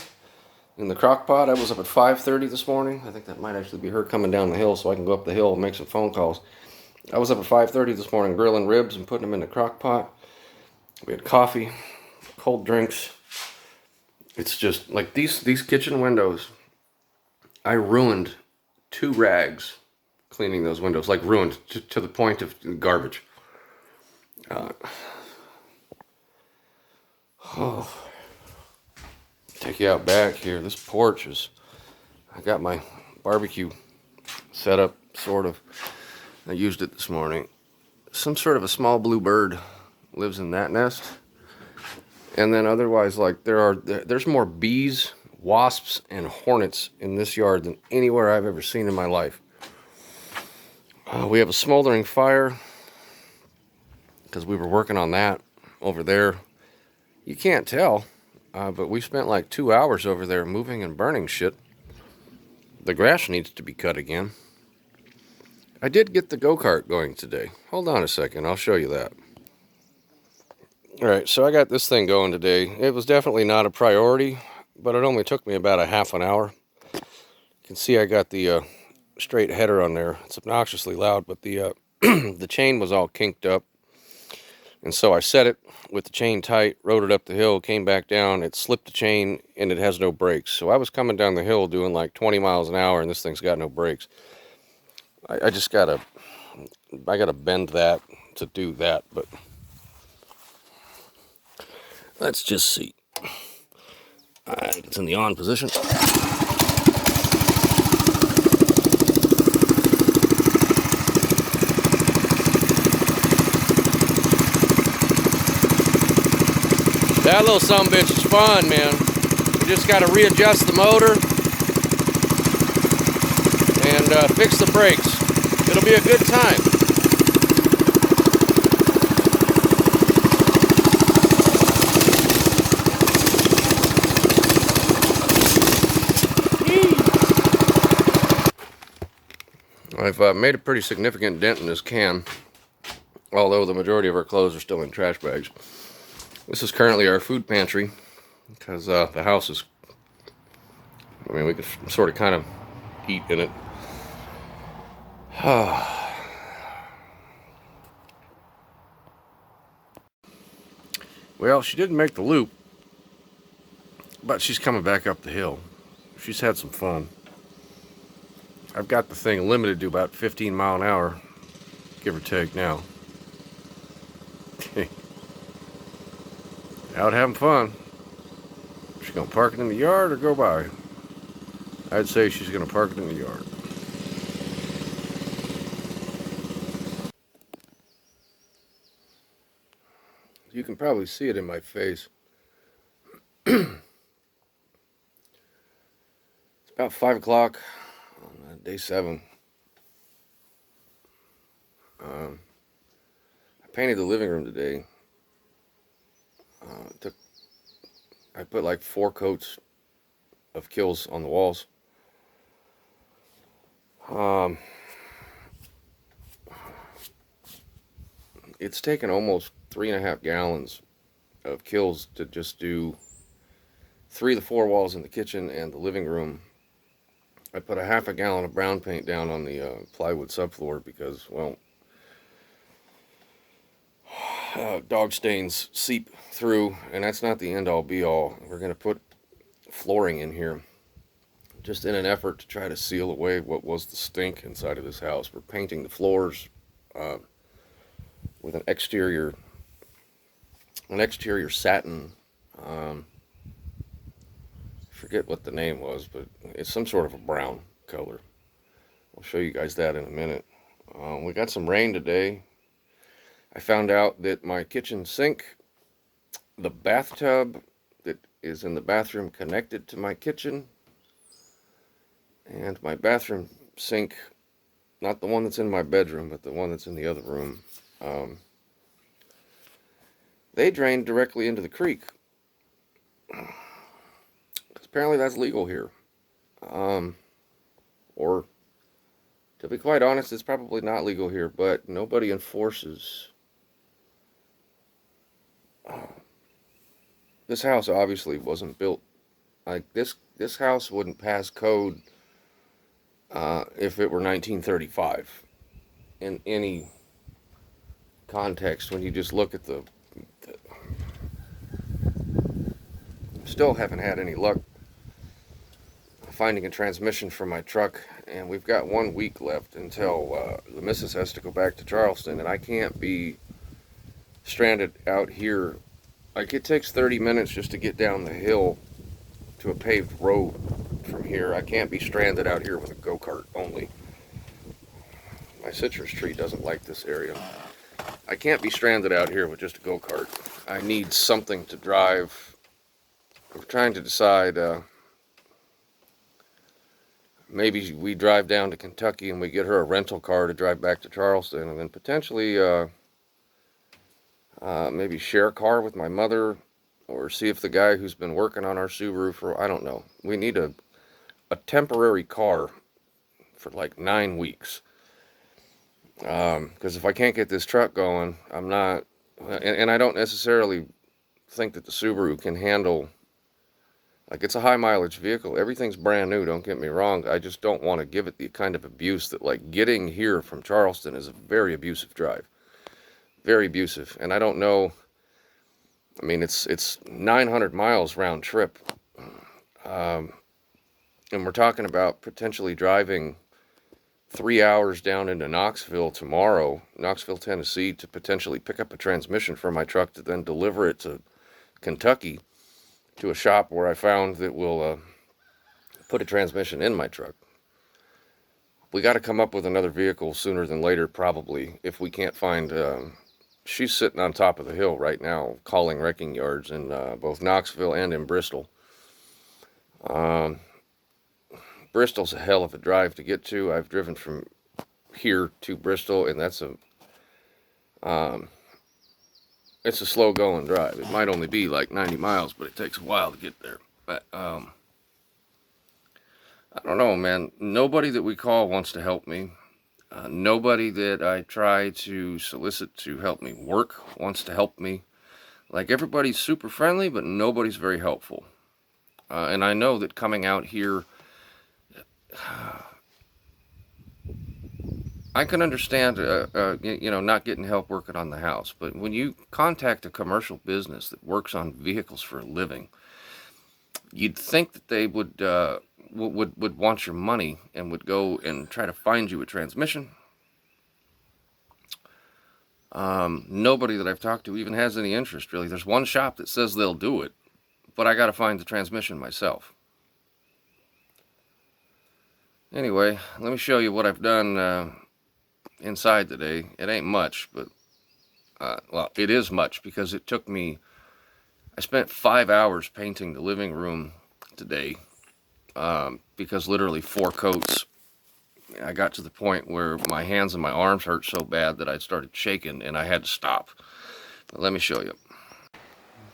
in the crock pot. I was up at 5:30 this morning. I think that might actually be her coming down the hill so I can go up the hill and make some phone calls. I was up at 5:30 this morning grilling ribs and putting them in the crock pot. We had coffee, cold drinks. It's just like these kitchen windows. I ruined 2 rags cleaning those windows, like ruined to the point of garbage. Oh, take you out back here. This porch is, I got my barbecue set up, sort of. I used it this morning. Some sort of a small blue bird lives in that nest. And then otherwise, like there's more bees, wasps, and hornets in this yard than anywhere I've ever seen in my life. We have a smoldering fire because we were working on that over there. You can't tell, but we spent like 2 hours over there moving and burning shit. The grass needs to be cut again. I did get the go-kart going today. Hold on a second, I'll show you that. Alright, so I got this thing going today. It was definitely not a priority, but it only took me about a half an hour. You can see I got the straight header on there. It's obnoxiously loud, but the the chain was all kinked up. And so I set it with the chain tight, rode it up the hill, came back down, it slipped the chain, and it has no brakes. So I was coming down the hill doing like 20 miles an hour, and this thing's got no brakes. I just gotta bend that to do that, but let's just see. I think it's in the on position. That little sumbitch is fun, man. You just got to readjust the motor and fix the brakes. It'll be a good time. I've made a pretty significant dent in this can, although the majority of our clothes are still in trash bags. This is currently our food pantry, because the house is, I mean, we could sort of kind of eat in it. Well, she didn't make the loop, but she's coming back up the hill. She's had some fun. I've got the thing limited to about 15 miles an hour, give or take now. Out having fun. She's gonna park it in the yard or go by? I'd say she's gonna park it in the yard. You can probably see it in my face. It's about 5 o'clock on day 7. I painted the living room today. I put like 4 coats of Kills on the walls. It's taken almost 3.5 gallons of Kills to just do 3 of the 4 walls in the kitchen and the living room. I put a half a gallon of brown paint down on the plywood subfloor because, well, dog stains seep through, and that's not the end all be all. We're going to put flooring in here just in an effort to try to seal away what was the stink inside of this house. We're painting the floors with an exterior satin. Forget what the name was, but it's some sort of a brown color. I'll show you guys that in a minute. We got some rain today. I found out that my kitchen sink, the bathtub that is in the bathroom connected to my kitchen, and my bathroom sink, not the one that's in my bedroom, but the one that's in the other room, they drain directly into the creek. Apparently that's legal here. Or, to be quite honest, it's probably not legal here, but nobody enforces This house obviously wasn't built like this house wouldn't pass code if it were 1935 in any context. When you just look at the still haven't had any luck finding a transmission for my truck, and we've got 1 week left until the missus has to go back to Charleston, and I can't be stranded out here. Like, it takes 30 minutes just to get down the hill to a paved road from here. I can't be stranded out here with a go-kart only. My citrus tree doesn't like this area. I can't be stranded out here with just a go-kart. I need something to drive. We're trying to decide, maybe we drive down to Kentucky and we get her a rental car to drive back to Charleston, and then potentially maybe share a car with my mother, or see if the guy who's been working on our Subaru for, I don't know. We need a temporary car for like 9 weeks. Because if I can't get this truck going, I'm not, and I don't necessarily think that the Subaru can handle, like, it's a high mileage vehicle. Everything's brand new, don't get me wrong. I just don't want to give it the kind of abuse that, like, getting here from Charleston is a very abusive drive. Very abusive. And I don't know, I mean, it's 900 miles round trip. And we're talking about potentially driving 3 hours down into Knoxville tomorrow, Knoxville, Tennessee, to potentially pick up a transmission for my truck to then deliver it to Kentucky to a shop where I found that will put a transmission in my truck. We got to come up with another vehicle sooner than later, probably, if we can't find. She's sitting on top of the hill right now calling wrecking yards in both Knoxville and in Bristol. Bristol's a hell of a drive to get to. I've driven from here to Bristol, and that's it's a slow going drive. It might only be like 90 miles, but it takes a while to get there. But I don't know, man. Nobody that we call wants to help me. Nobody that I try to solicit to help me work wants to help me. Like, everybody's super friendly, but nobody's very helpful. And I know that coming out here, I can understand, not getting help working on the house. But when you contact a commercial business that works on vehicles for a living, you'd think that they would want your money and would go and try to find you a transmission. Nobody that I've talked to even has any interest, really. There's one shop that says they'll do it, but I got to find the transmission myself. Anyway, let me show you what I've done inside today. It ain't much, but, well, it is much, because it took me, I spent 5 hours painting the living room today, because literally 4 coats. I got to the point where my hands and my arms hurt so bad that I started shaking and I had to stop. But let me show you.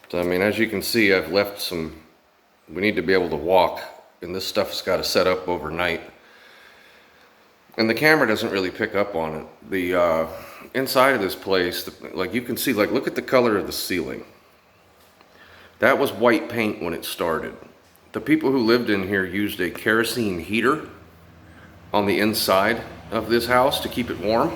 So, I mean, as you can see, I've left some, we need to be able to walk, and this stuff's got to set up overnight. And the camera doesn't really pick up on it. The inside of this place, like you can see, like, look at the color of the ceiling. That was white paint when it started. The people who lived in here used a kerosene heater on the inside of this house to keep it warm.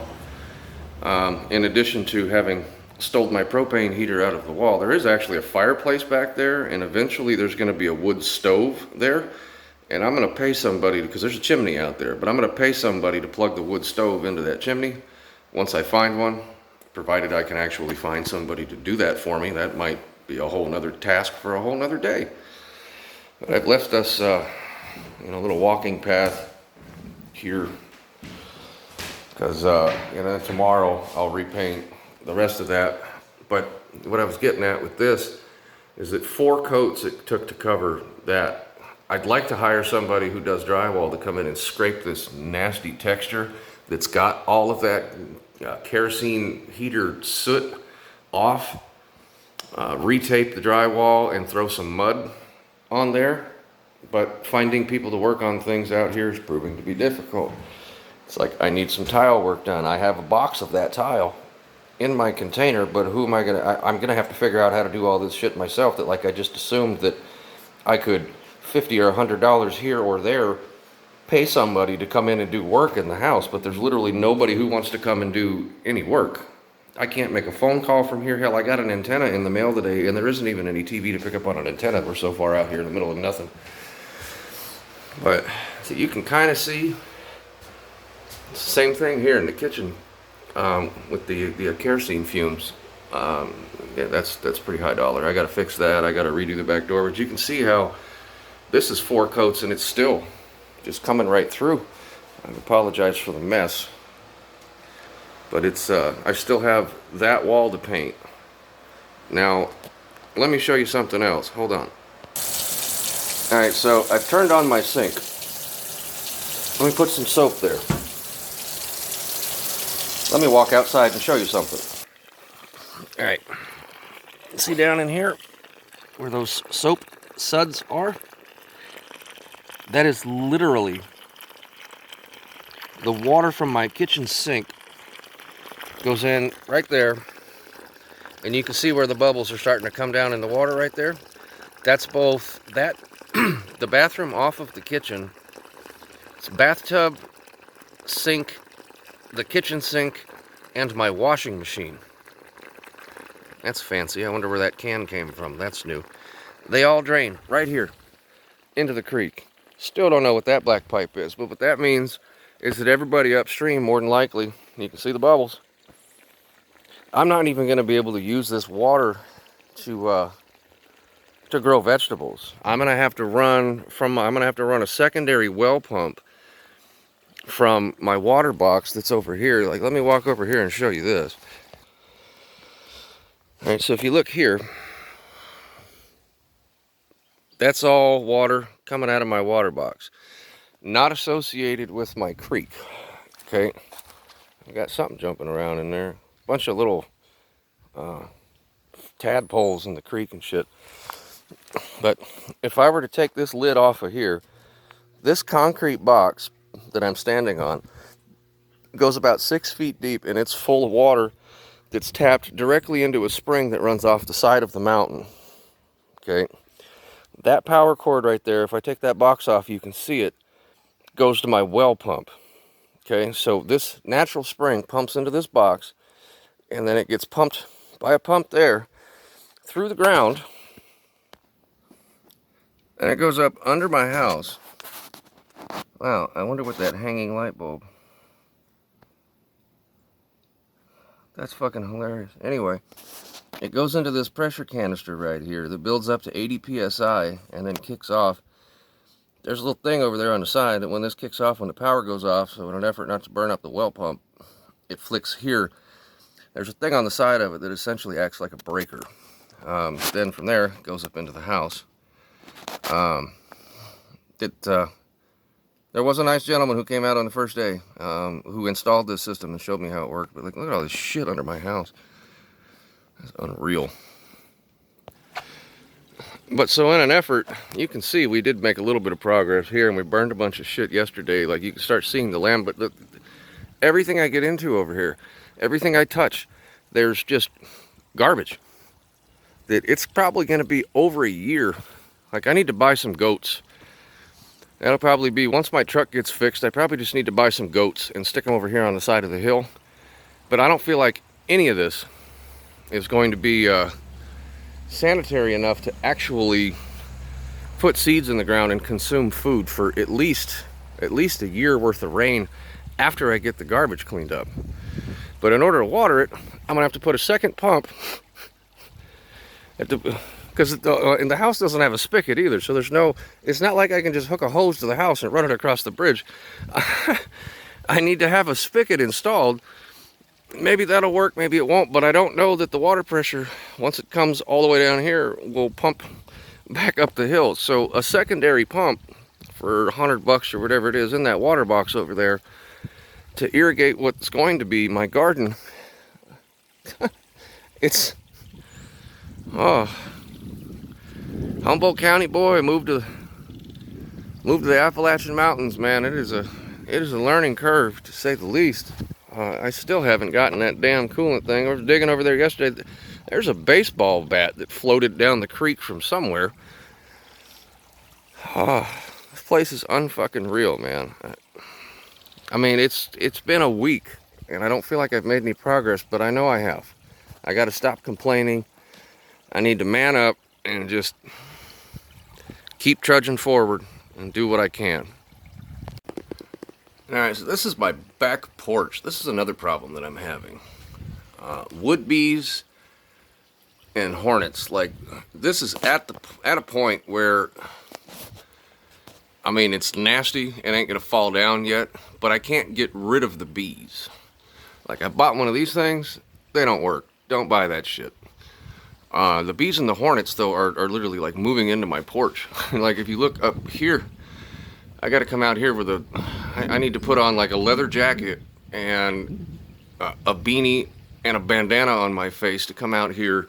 In addition to having stole my propane heater out of the wall, there is actually a fireplace back there, and eventually there's going to be a wood stove there. And I'm going to pay somebody, because there's a chimney out there, but I'm going to pay somebody to plug the wood stove into that chimney once I find one, provided I can actually find somebody to do that for me. That might be a whole nother task for a whole nother day. But I've left us, a little walking path here, because, tomorrow I'll repaint the rest of that. But what I was getting at with this is that 4 coats it took to cover that. I'd like to hire somebody who does drywall to come in and scrape this nasty texture that's got all of that kerosene heater soot off, retape the drywall, and throw some mud on there. But finding people to work on things out here is proving to be difficult. It's like, I need some tile work done. I have a box of that tile. in my container, but who am I gonna, I'm gonna have to figure out how to do all this shit myself, that like I just assumed that I could $50 or $100 here or there pay somebody to come in and do work in the house, but there's literally nobody who wants to come and do any work. I can't make a phone call from here. Hell, I got an antenna in the mail today, and there isn't even any TV to pick up on an antenna. We're so far out here in the middle of nothing. But so you can kind of see it's the same thing here in the kitchen with the kerosene fumes. Yeah, that's pretty high dollar. I got to fix that. I got to redo the back door. But you can see how this is 4 coats and it's still just coming right through. I apologize for the mess, but it's I still have that wall to paint. Now let me show you something else. Hold on. Alright, so I've turned on my sink. Let me put some soap there. Let me walk outside and show you something. Alright, see down in here where those soap suds are? That is literally the water from my kitchen sink goes in right there, and you can see where the bubbles are starting to come down in the water right there. That's both that the bathroom off of the kitchen. It's bathtub, sink, the kitchen sink, and my washing machine. That's fancy. I wonder where that can came from. That's new. They all drain right here into the creek. Still don't know what that black pipe is, but what that means is that everybody upstream, more than likely, you can see the bubbles. I'm not even going to be able to use this water to grow vegetables. I'm going to have to run a secondary well pump from my water box that's over here. Like, let me walk over here and show you this. All right, so if you look here, that's all water coming out of my water box, not associated with my creek. Okay, I got something jumping around in there, bunch of little tadpoles in the creek and shit. But if I were to take this lid off of here, this concrete box that I'm standing on goes about 6 feet deep, and it's full of water that's tapped directly into a spring that runs off the side of the mountain. Okay, that power cord right there, if I take that box off, you can see it, goes to my well pump. Okay, so this natural spring pumps into this box, and then it gets pumped by a pump there through the ground, and it goes up under my house. Wow, I wonder what that hanging light bulb. That's fucking hilarious. Anyway, it goes into this pressure canister right here that builds up to 80 psi and then kicks off. There's a little thing over there on the side that when this kicks off, when the power goes off, so in an effort not to burn up the well pump, it flicks here. There's a thing on the side of it that essentially acts like a breaker. Then from there, it goes up into the house. There was a nice gentleman who came out on the first day who installed this system and showed me how it worked. But like, look at all this shit under my house. That's unreal. But so in an effort, you can see we did make a little bit of progress here, and we burned a bunch of shit yesterday. Like, you can start seeing the land, but look, everything I get into over here, everything I touch, there's just garbage. It's probably going to be over a year. Like, I need to buy some goats. That'll probably be, once my truck gets fixed, I probably just need to buy some goats and stick them over here on the side of the hill. But I don't feel like any of this is going to be sanitary enough to actually put seeds in the ground and consume food for at least a year worth of rain after I get the garbage cleaned up. But in order to water it, I'm gonna have to put a second pump because and the house doesn't have a spigot either, so it's not like I can just hook a hose to the house and run it across the bridge. I need to have a spigot installed. Maybe that'll work, maybe it won't, but I don't know that the water pressure, once it comes all the way down here, will pump back up the hill. So a secondary pump for $100 or whatever it is in that water box over there to irrigate what's going to be my garden. It's Humboldt County boy, moved to the Appalachian Mountains, man. It is a learning curve, to say the least. I still haven't gotten that damn coolant thing. I was digging over there yesterday. There's a baseball bat that floated down the creek from somewhere. This place is unfucking real, man. I mean, it's been a week, and I don't feel like I've made any progress, but I know I have. I got to stop complaining. I need to man up and just keep trudging forward and do what I can. Alright, so this is my back porch. This is another problem that I'm having. Wood bees and hornets. Like, this is at a point where, I mean, it's nasty. It ain't gonna fall down yet, but I can't get rid of the bees. Like, I bought one of these things. They don't work. Don't buy that shit. The bees and the hornets, though, are literally like moving into my porch. Like, if you look up here, I got to come out here with I need to put on like a leather jacket and a beanie and a bandana on my face to come out here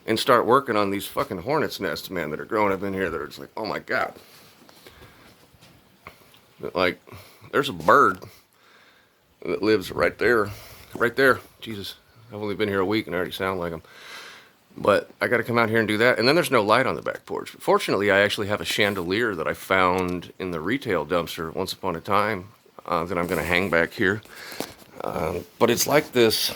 and start working on these fucking hornets' nests, man, that are growing up in here that are just like, oh my God. Like, there's a bird that lives right there. Right there. Jesus, I've only been here a week and I already sound like him. But I got to come out here and do that. And then there's no light on the back porch. Fortunately, I actually have a chandelier that I found in the retail dumpster once upon a time that I'm going to hang back here. But it's like this,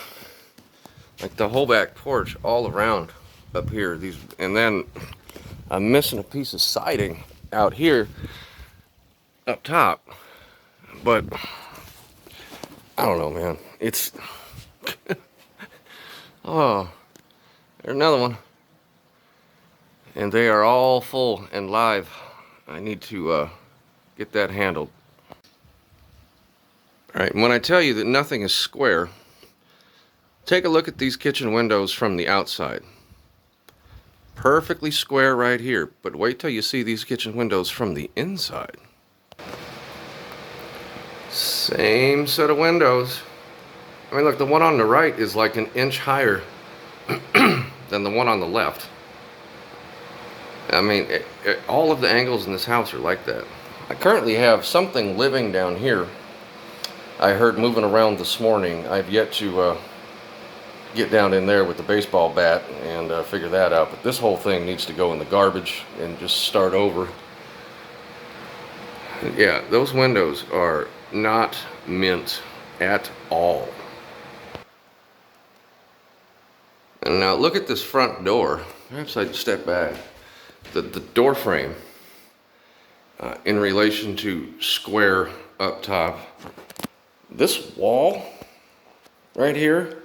like the whole back porch all around up here. And then I'm missing a piece of siding out here up top. But I don't know, man. It's oh. There's another one. And they are all full and live. I need to get that handled. Alright, and when I tell you that nothing is square, take a look at these kitchen windows from the outside. Perfectly square right here, but wait till you see these kitchen windows from the inside. Same set of windows. I mean, look, the one on the right is like an inch higher than the one on the left. I mean, all of the angles in this house are like that. I currently have something living down here. I heard moving around this morning. I've yet to get down in there with the baseball bat and figure that out. But this whole thing needs to go in the garbage and just start over. Yeah, those windows are not mint at all. And now look at this front door. Perhaps I'd step back. The door frame in relation to square up top. This wall right here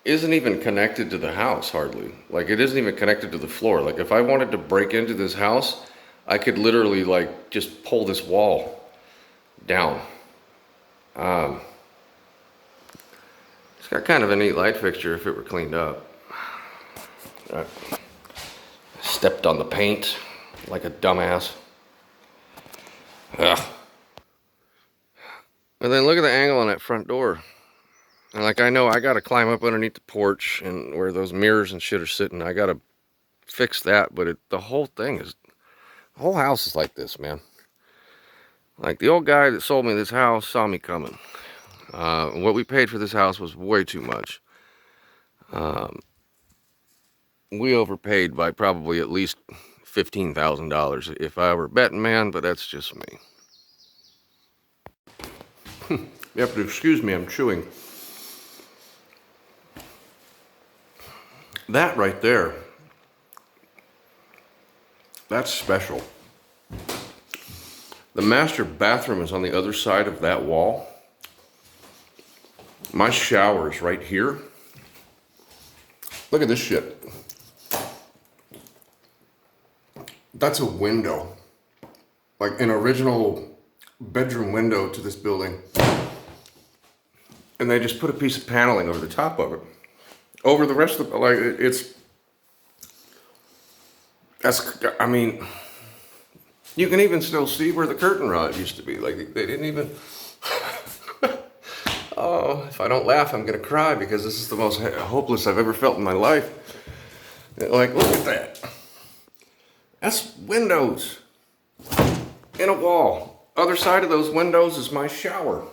isn't even connected to the house hardly. Like, it isn't even connected to the floor. Like, if I wanted to break into this house, I could literally like just pull this wall down. It's got kind of a neat light fixture if it were cleaned up. Stepped on the paint like a dumbass. Ugh. And then look at the angle on that front door. And like, I know I gotta climb up underneath the porch and where those mirrors and shit are sitting. I gotta fix that, but the whole house is like this, man. Like, the old guy that sold me this house saw me coming. What we paid for this house was way too much. We overpaid by probably at least $15,000 if I were a betting man, but that's just me. You have to excuse me, I'm chewing. That right there, that's special. The master bathroom is on the other side of that wall. My shower is right here. Look at this shit. That's a window. Like an original bedroom window to this building. And they just put a piece of paneling over the top of it. Over the rest of the, like, I mean, you can even still see where the curtain rod used to be. Like, they didn't even, oh, if I don't laugh, I'm gonna cry because this is the most hopeless I've ever felt in my life. Like, look at that. That's windows in a wall. Other side of those windows is my shower.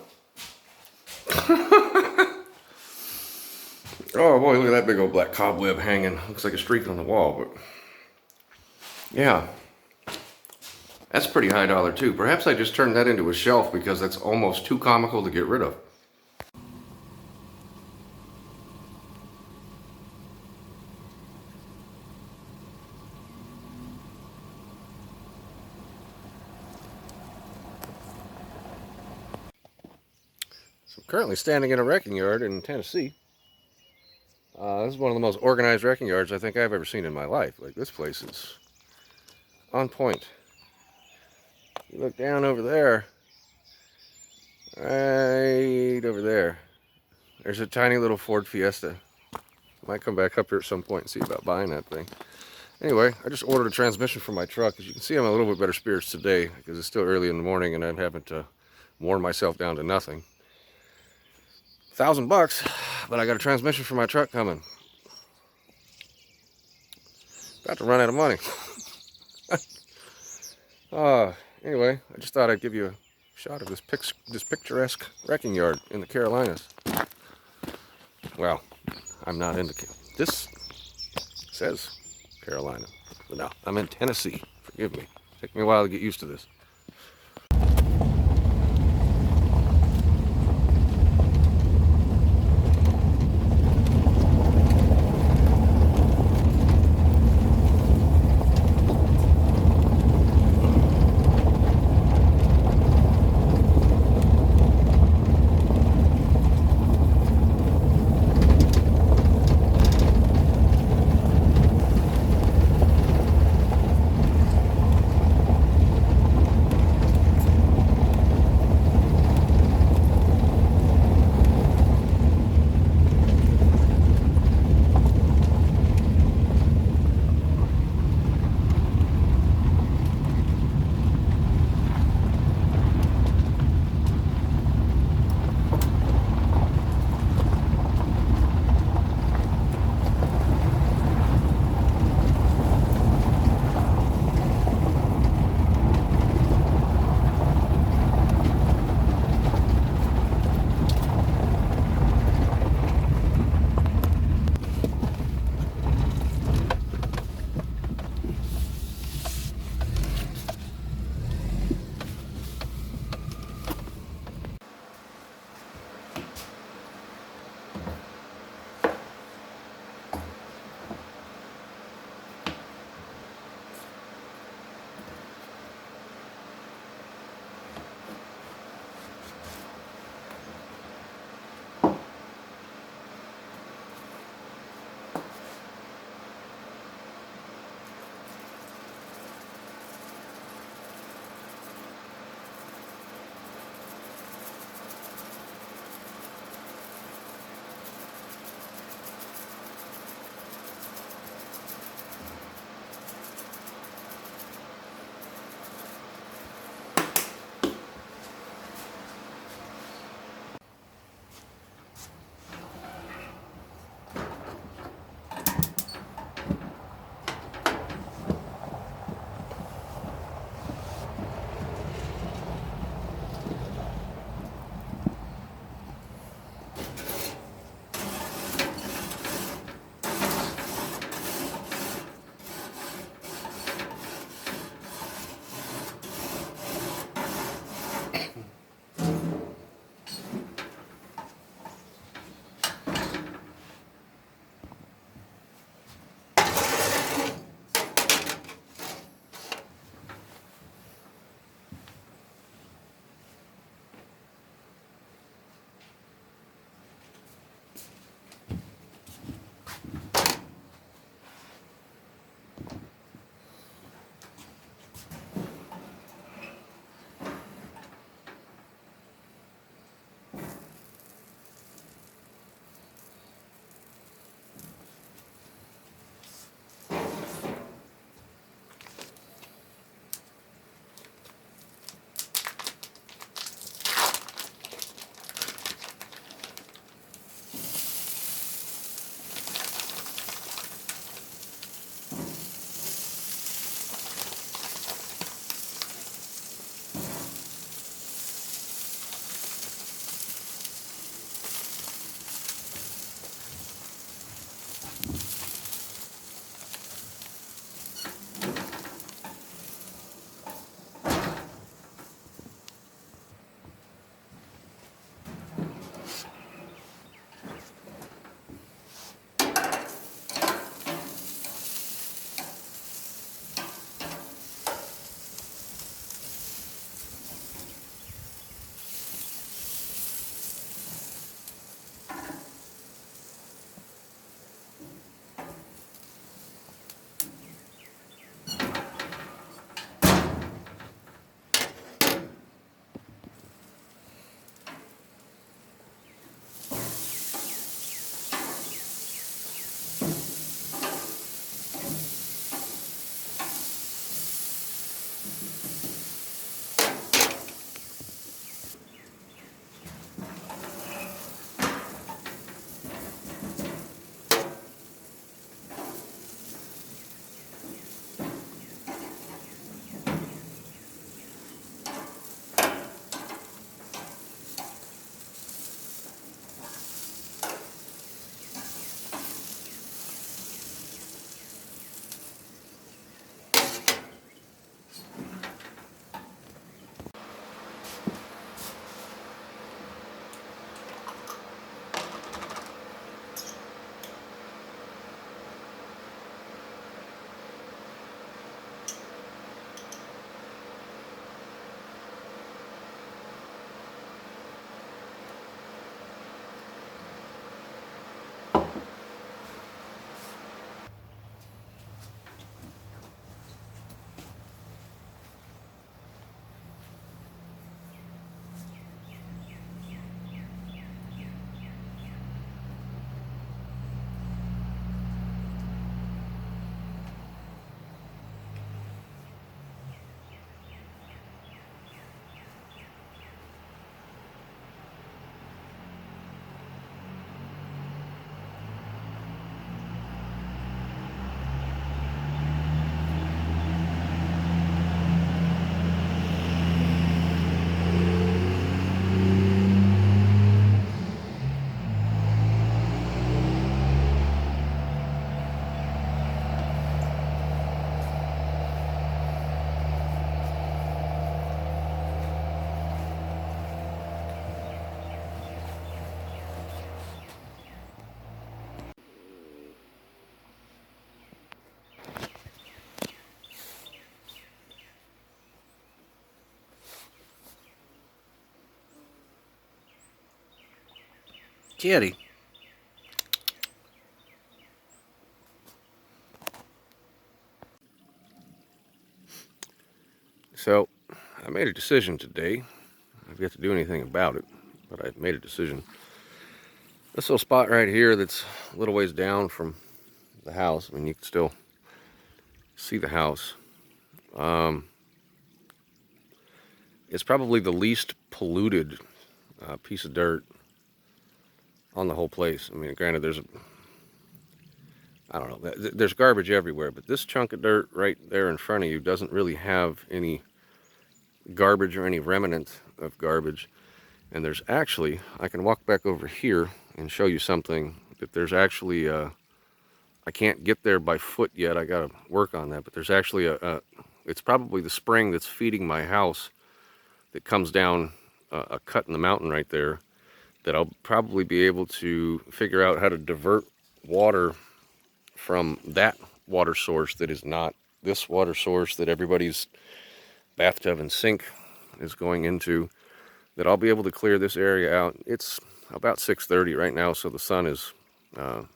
Oh boy, look at that big old black cobweb hanging. Looks like a streak on the wall, but yeah. That's pretty high dollar too. Perhaps I just turned that into a shelf because that's almost too comical to get rid of. So I'm currently standing in a wrecking yard in Tennessee. This is one of the most organized wrecking yards I think I've ever seen in my life. Like, this place is on point. You look down over there, right over there. There's a tiny little Ford Fiesta. Might come back up here at some point and see about buying that thing. Anyway, I just ordered a transmission for my truck. As you can see, I'm in a little bit better spirits today because it's still early in the morning and I'm having to worn myself down to nothing. $1,000, but I got a transmission for my truck coming. About to run out of money. Anyway, I just thought I'd give you a shot of this picturesque wrecking yard in the Carolinas. Well, I'm not in this says Carolina, but no, I'm in Tennessee. Forgive me. Take me a while to get used to this. Kitty. So, I made a decision today. I've yet to do anything about it, but I've made a decision. This little spot right here that's a little ways down from the house, I mean, you can still see the house. It's probably the least polluted piece of dirt on the whole place. I mean, granted, I don't know, there's garbage everywhere, but this chunk of dirt right there in front of you doesn't really have any garbage or any remnant of garbage. And there's actually, I can walk back over here and show you something that there's actually, I can't get there by foot yet, I gotta work on that, but there's actually it's probably the spring that's feeding my house that comes down a cut in the mountain right there, that I'll probably be able to figure out how to divert water from that water source that is not this water source that everybody's bathtub and sink is going into, that I'll be able to clear this area out. It's about 6:30 right now, so the sun is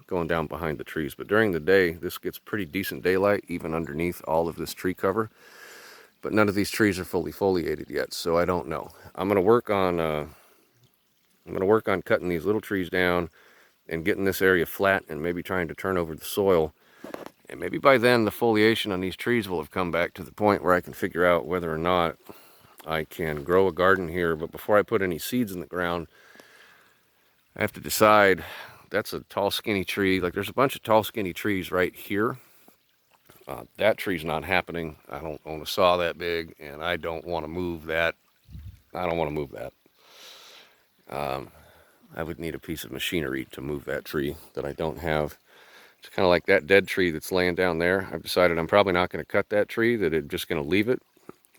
going down behind the trees, but during the day this gets pretty decent daylight even underneath all of this tree cover. But none of these trees are fully foliated yet, so I don't know. I'm gonna work on cutting these little trees down and getting this area flat and maybe trying to turn over the soil. And maybe by then the foliation on these trees will have come back to the point where I can figure out whether or not I can grow a garden here. But before I put any seeds in the ground, I have to decide. That's a tall skinny tree. Like, there's a bunch of tall skinny trees right here. That tree's not happening. I don't own a saw that big, and I don't want to move that. I don't want to move that. I would need a piece of machinery to move that tree that I don't have. It's kind of like that dead tree that's laying down there. I've decided I'm probably not going to cut that tree, that I'm just going to leave it.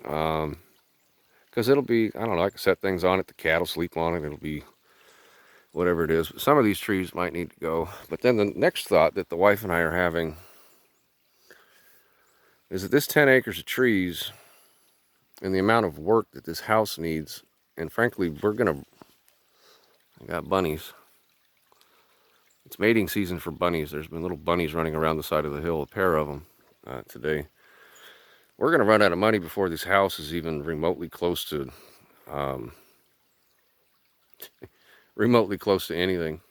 Because it'll be, I don't know, I can set things on it, the cat'll sleep on it, it'll be whatever it is. But some of these trees might need to go. But then the next thought that the wife and I are having is that this 10 acres of trees and the amount of work that this house needs, and frankly, I got bunnies. It's mating season for bunnies. There's been little bunnies running around the side of the hill, a pair of them today. We're going to run out of money before this house is even remotely close to anything.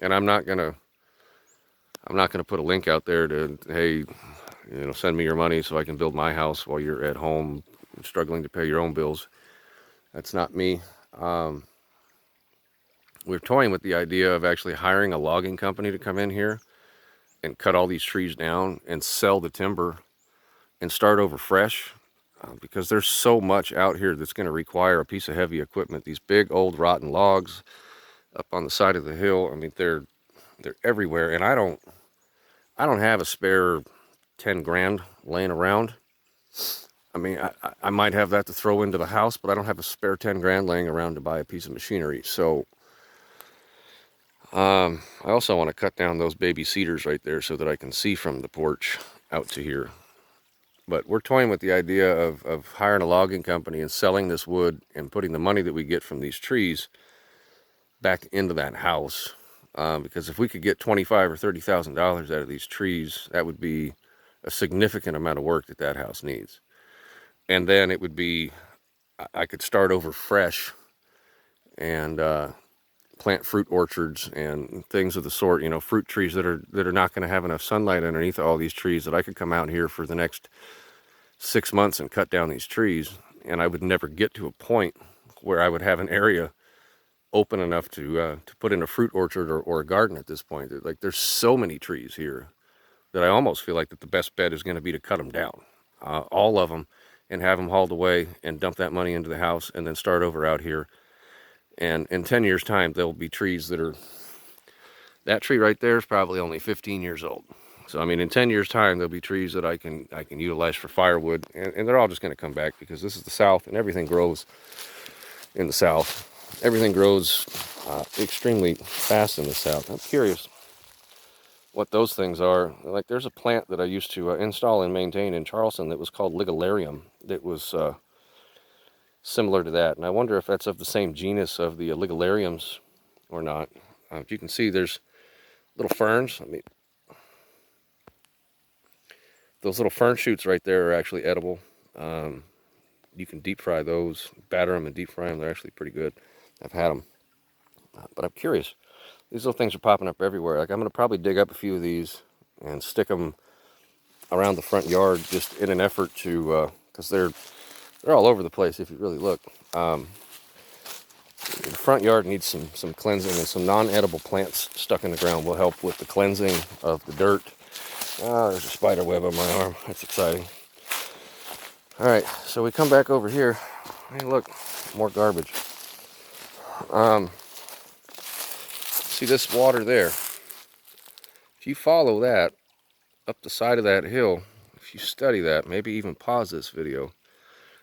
And I'm not gonna put a link out there to, hey, send me your money so I can build my house while you're at home struggling to pay your own bills. That's not me. We're toying with the idea of actually hiring a logging company to come in here and cut all these trees down and sell the timber and start over fresh, because there's so much out here that's going to require a piece of heavy equipment. These big old rotten logs up on the side of the hill, I mean, they're everywhere, and I don't have a spare 10 grand laying around. I mean, I might have that to throw into the house, but I don't have a spare 10 grand laying around to buy a piece of machinery. So I also want to cut down those baby cedars right there so that I can see from the porch out to here. But we're toying with the idea of hiring a logging company and selling this wood and putting the money that we get from these trees back into that house. Because if we could get $25,000 or $30,000 out of these trees, that would be a significant amount of work that house needs. And then it would be, I could start over fresh and plant fruit orchards and things of the sort, fruit trees that are not going to have enough sunlight underneath all these trees, that I could come out here for the next 6 months and cut down these trees, and I would never get to a point where I would have an area open enough to put in a fruit orchard or a garden at this point. Like, there's so many trees here that I almost feel like that the best bet is going to be to cut them down, all of them, and have them hauled away and dump that money into the house and then start over out here. And in 10 years time, there'll be trees that tree right there is probably only 15 years old. So, I mean, in 10 years time, there'll be trees that I can utilize for firewood, and they're all just going to come back, because this is the South and everything grows in the South. Everything grows extremely fast in the South. I'm curious what those things are. Like, there's a plant that I used to install and maintain in Charleston that was called Ligularium, that was similar to that, and I wonder if that's of the same genus of the Ligulariums or not. You can see there's little ferns. I mean, those little fern shoots right there are actually edible. You can deep fry those, batter them and deep fry them. They're actually pretty good. I've had them. But I'm curious. These little things are popping up everywhere. Like, I'm going to probably dig up a few of these and stick them around the front yard, just in an effort to, because they're all over the place if you really look. The front yard needs some cleansing, and some non-edible plants stuck in the ground will help with the cleansing of the dirt. Oh, there's a spider web on my arm. That's exciting. All right, so we come back over here. Hey, look, more garbage. See this water there? If you follow that up the side of that hill, if you study that, maybe even pause this video,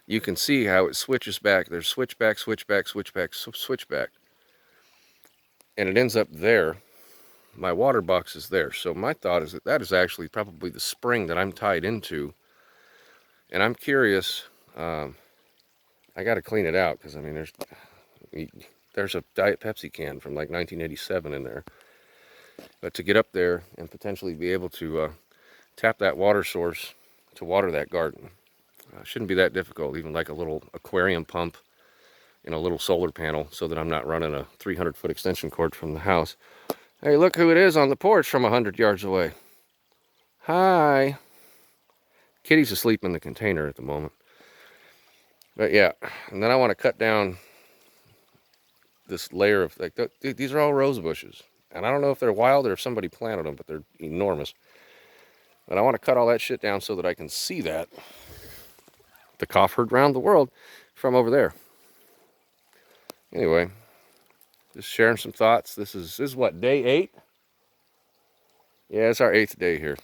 you can see how it switches back. There's switchback, switchback, switchback, switchback. And it ends up there. My water box is there. So my thought is that that is actually probably the spring that I'm tied into. And I'm curious, I got to clean it out, because I mean, there's a Diet Pepsi can from like 1987 in there. But to get up there and potentially be able to tap that water source to water that garden shouldn't be that difficult. Even like a little aquarium pump and a little solar panel, so that I'm not running a 300-foot extension cord from the house. Hey, look who it is on the porch from 100 yards away. Hi. Kitty's asleep in the container at the moment. But yeah, and then I want to cut down this layer of, like, these are all rose bushes. And I don't know if they're wild or if somebody planted them, but they're enormous. But I want to cut all that shit down so that I can see that. The cough heard round the world from over there. Anyway, just sharing some thoughts. This is what, day 8? Yeah, it's our 8th day here.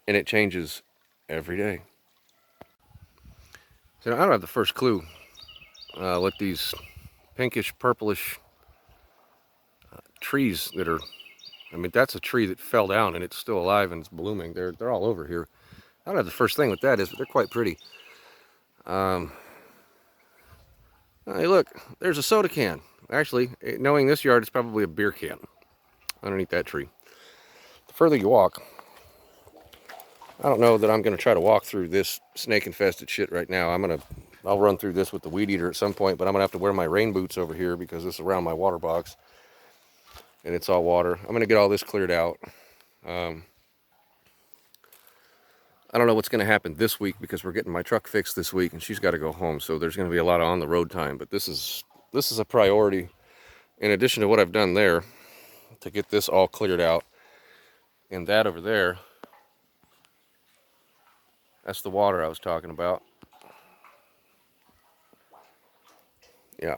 And it changes every day. So I don't have the first clue what these pinkish, purplish trees that are, I mean, that's a tree that fell down and it's still alive and it's blooming. They're all over here. I don't have the first thing what that is, but they're quite pretty. Hey, look, there's a soda can. Actually, knowing this yard, it's probably a beer can underneath that tree. The further you walk, I don't know that I'm going to try to walk through this snake-infested shit right now. I'll run through this with the weed eater at some point, but I'm going to have to wear my rain boots over here because this is around my water box. And it's all water. I'm going to get all this cleared out. I don't know what's going to happen this week because we're getting my truck fixed this week and she's got to go home. So there's going to be a lot of on-the-road time. But this is a priority in addition to what I've done there to get this all cleared out. And that over there, that's the water I was talking about. Yeah.